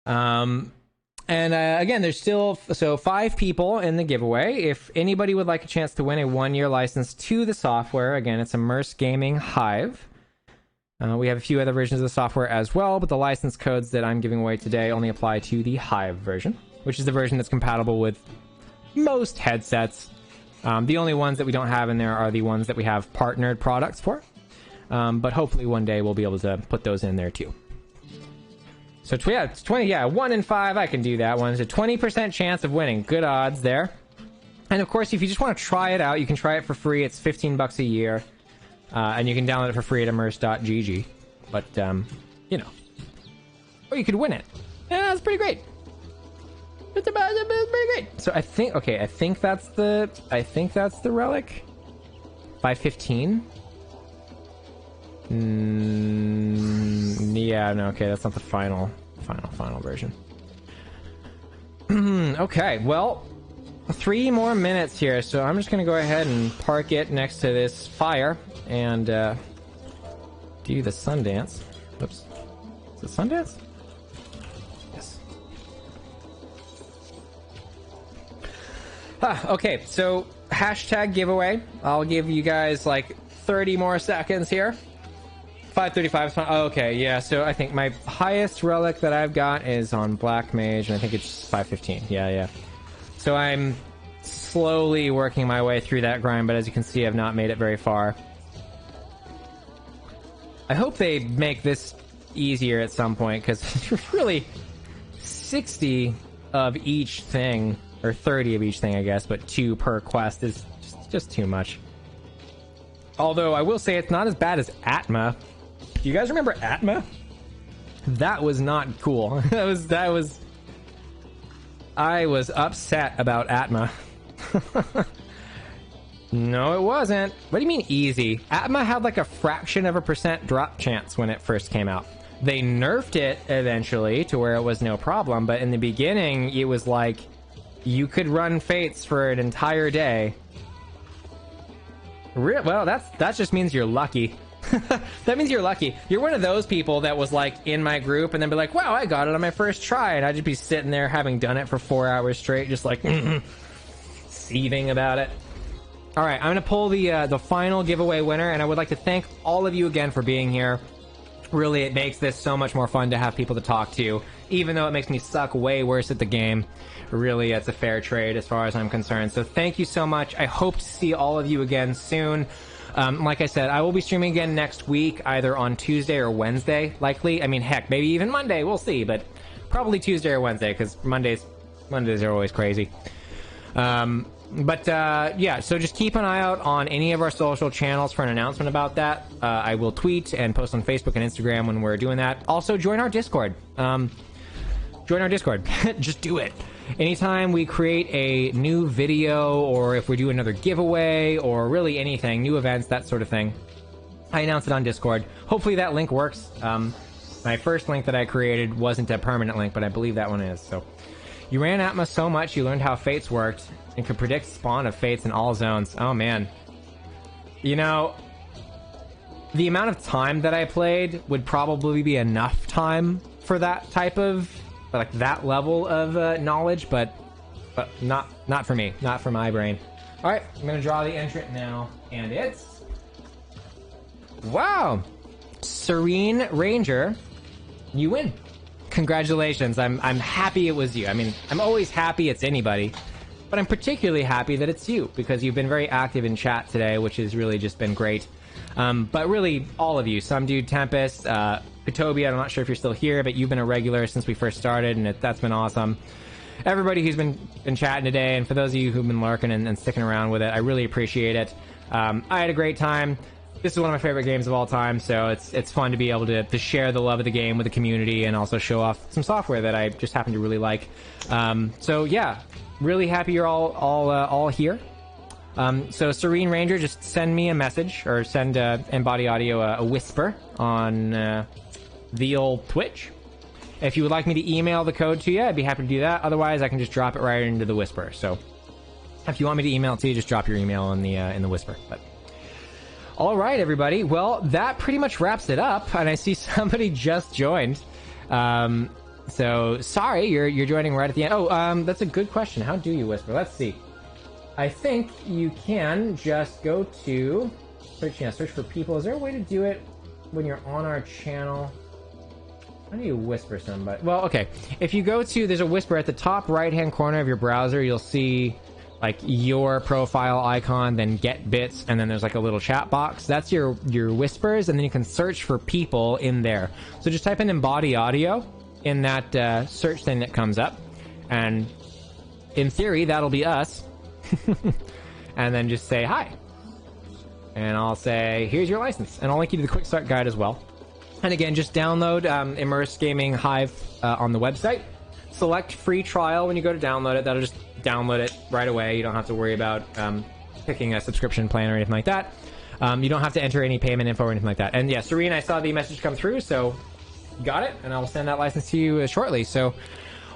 And again, there's still 5 people in the giveaway. If anybody would like a chance to win a 1-year license to the software, again, it's Immerse Gaming Hive. We have a few other versions of the software as well, but the license codes that I'm giving away today only apply to the Hive version, which is the version that's compatible with most headsets. The only ones that we don't have in there are the ones that we have partnered products for. But hopefully one day we'll be able to put those in there too. So yeah, it's 20, yeah, 1 in 5, I can do that one. It's a 20% chance of winning. Good odds there. And of course, if you just want to try it out, you can try it for free. It's $15 a year. And you can download it for free at immerse.gg. But, you know. Or you could win it. Yeah, that's pretty great. It's pretty great. So I think, okay, I think that's the relic. 515. Yeah, no, okay, that's not the final version. Okay, well, 3 more minutes here, so I'm just gonna go ahead and park it next to this fire and do the sun dance. Oops. Is it sun dance? Yes. Okay, so hashtag giveaway. I'll give you guys like 30 more seconds here. 535 is fine. Oh, okay, yeah, so I think my highest relic that I've got is on Black Mage, and I think it's 515. Yeah. So I'm slowly working my way through that grind, but as you can see, I've not made it very far. I hope they make this easier at some point, because really 60 of each thing, or 30 of each thing, I guess, but 2 per quest is just too much. Although I will say it's not as bad as Atma. Do you guys remember Atma? That was not cool. I was upset about Atma. No, it wasn't. What do you mean easy? Atma had like a fraction of a % drop chance when it first came out. They nerfed it eventually to where it was no problem, but in the beginning, it was like you could run Fates for an entire day. Well, that just means you're lucky. That means you're lucky. You're one of those people that was like in my group and then be like, wow, I got it on my first try, and I'd just be sitting there having done it for 4 hours straight, just like seething about it. All right, I'm gonna pull the final giveaway winner, and I would like to thank all of you again for being here. Really, it makes this so much more fun to have people to talk to, even though it makes me suck way worse at the game. Really, it's a fair trade as far as I'm concerned. So thank you so much. I hope to see all of you again soon. Like I said, I will be streaming again next week, either on Tuesday or Wednesday, likely. I mean, heck, maybe even Monday, we'll see, but probably Tuesday or Wednesday, because Mondays are always crazy. Yeah, so just keep an eye out on any of our social channels for an announcement about that. I will tweet and post on Facebook and Instagram when we're doing that. Also, join our Discord. Join our Discord. Just do it. Anytime we create a new video, or if we do another giveaway, or really anything, new events, that sort of thing, I announce it on Discord. Hopefully that link works. My first link that I created wasn't a permanent link, but I believe that one is. So, you ran Atma so much, you learned how Fates worked, and could predict spawn of Fates in all zones. Oh man. You know, the amount of time that I played would probably be enough time for that type of, like, that level of knowledge, but not for me, not for my brain. All right, I'm gonna draw the entrant now, and it's, wow, Serene Ranger, you win. Congratulations. I'm happy it was you. I mean, I'm always happy it's anybody, but I'm particularly happy that it's you, because you've been very active in chat today, which has really just been great. But really, all of you, Some Dude, Tempest, Katobi, I'm not sure if you're still here, but you've been a regular since we first started, and that's been awesome. everybody who's been chatting today, and for those of you who've been lurking and sticking around with it, I really appreciate it. I had a great time. This is one of my favorite games of all time, so it's fun to be able to share the love of the game with the community and also show off some software that I just happen to really like. So yeah, really happy you're all here. So Serene Ranger, just send me a message or send Embody Audio a whisper on the old Twitch. If you would like me to email the code to you, I'd be happy to do that. Otherwise, I can just drop it right into the whisper. So if you want me to email it to you, just drop your email in the whisper. But all right, everybody. Well, that pretty much wraps it up. And I see somebody just joined. So sorry, you're joining right at the end. Oh, that's a good question. How do you whisper? Let's see. I think you can just go to search for people. Is there a way to do it when you're on our channel? How do you whisper somebody? Well, okay. If you go to, there's a whisper at the top right-hand corner of your browser. You'll see like your profile icon, then get bits, and then there's like a little chat box. That's your whispers, and then you can search for people in there. So just type in Embody Audio in that search thing that comes up, and in theory, that'll be us. And then just say hi. And I'll say, here's your license. And I'll link you to the quick start guide as well. And again, just download Immerse Gaming Hive on the website. Select free trial when you go to download it. That'll just download it right away. You don't have to worry about picking a subscription plan or anything like that. You don't have to enter any payment info or anything like that. And yeah, Serene, I saw the message come through, so got it. And I'll send that license to you shortly. So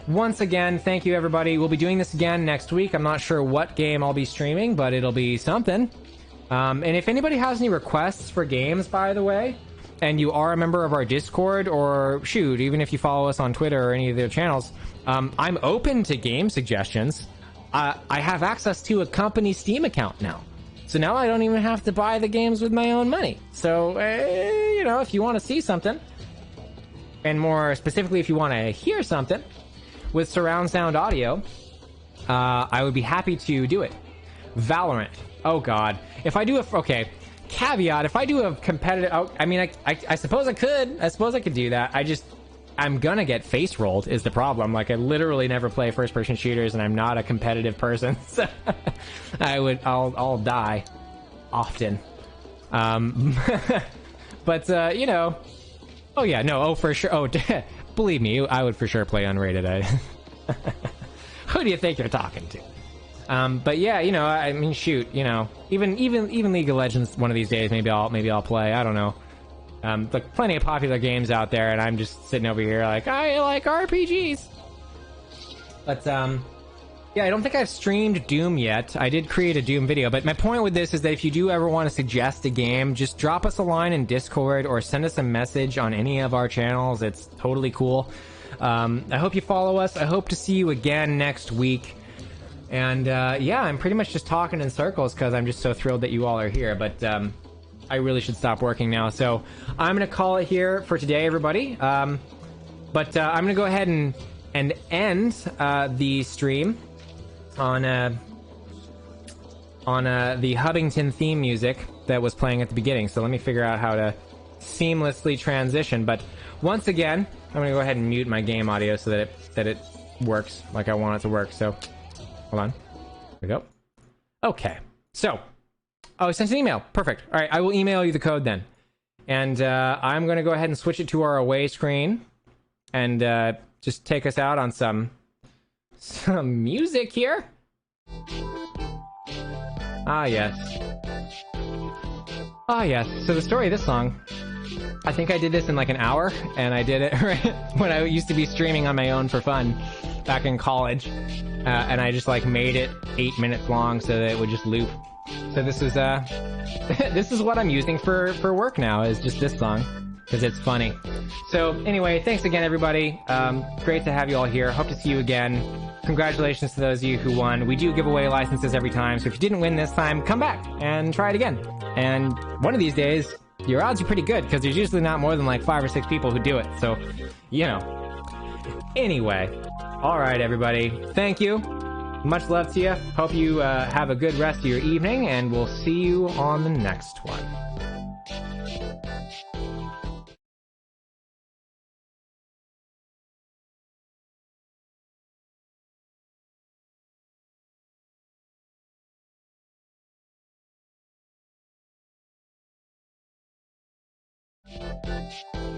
once again, thank you, everybody. We'll be doing this again next week. I'm not sure what game I'll be streaming, but it'll be something. And if anybody has any requests for games, by the way, and you are a member of our Discord, or shoot, even if you follow us on Twitter or any of their channels, I'm open to game suggestions. I have access to a company Steam account now. So now I don't even have to buy the games with my own money. So, you know, if you want to see something, and more specifically, if you want to hear something with surround sound audio, I would be happy to do it. Valorant. Oh god. If I do okay, caveat, if I do a competitive, I mean, I suppose I could. I suppose I could do that. I'm gonna get face rolled is the problem. Like, I literally never play first person shooters, and I'm not a competitive person. So I'll die often. But you know, oh yeah, no, oh for sure. Oh, believe me, I would for sure play unrated. Who do you think you're talking to? But yeah, you know, I mean, shoot, you know, even League of Legends one of these days, maybe I'll play. I don't know. Like, plenty of popular games out there, and I'm just sitting over here like, I like RPGs. But yeah, I don't think I've streamed Doom yet. I did create a Doom video, but my point with this is that if you do ever want to suggest a game, just drop us a line in Discord or send us a message on any of our channels. It's totally cool. I hope you follow us. I hope to see you again next week. And yeah, I'm pretty much just talking in circles because I'm just so thrilled that you all are here. But I really should stop working now. So I'm going to call it here for today, everybody. But I'm going to go ahead and end the stream on the Hubbington theme music that was playing at the beginning. So let me figure out how to seamlessly transition. But once again, I'm going to go ahead and mute my game audio so that it works like I want it to work. So hold on. There we go. Okay. So, oh, I sent an email. Perfect. All right, I will email you the code then. And I'm going to go ahead and switch it to our away screen and just take us out on some music here. Ah, yes. Ah, yes. So the story of this song, I think I did this in like an hour, and I did it right when I used to be streaming on my own for fun back in college. And I just like made it 8 minutes long so that it would just loop. So this is this is what I'm using for work now, is just this song, because it's funny. So anyway, thanks again, everybody. Great to have you all here. Hope to see you again. Congratulations to those of you who won. We do give away licenses every time, so if you didn't win this time, come back and try it again. And one of these days, your odds are pretty good, because there's usually not more than like 5 or 6 people who do it. So, you know. Anyway, all right, everybody. Thank you. Much love to you. Hope you have a good rest of your evening, and we'll see you on the next one.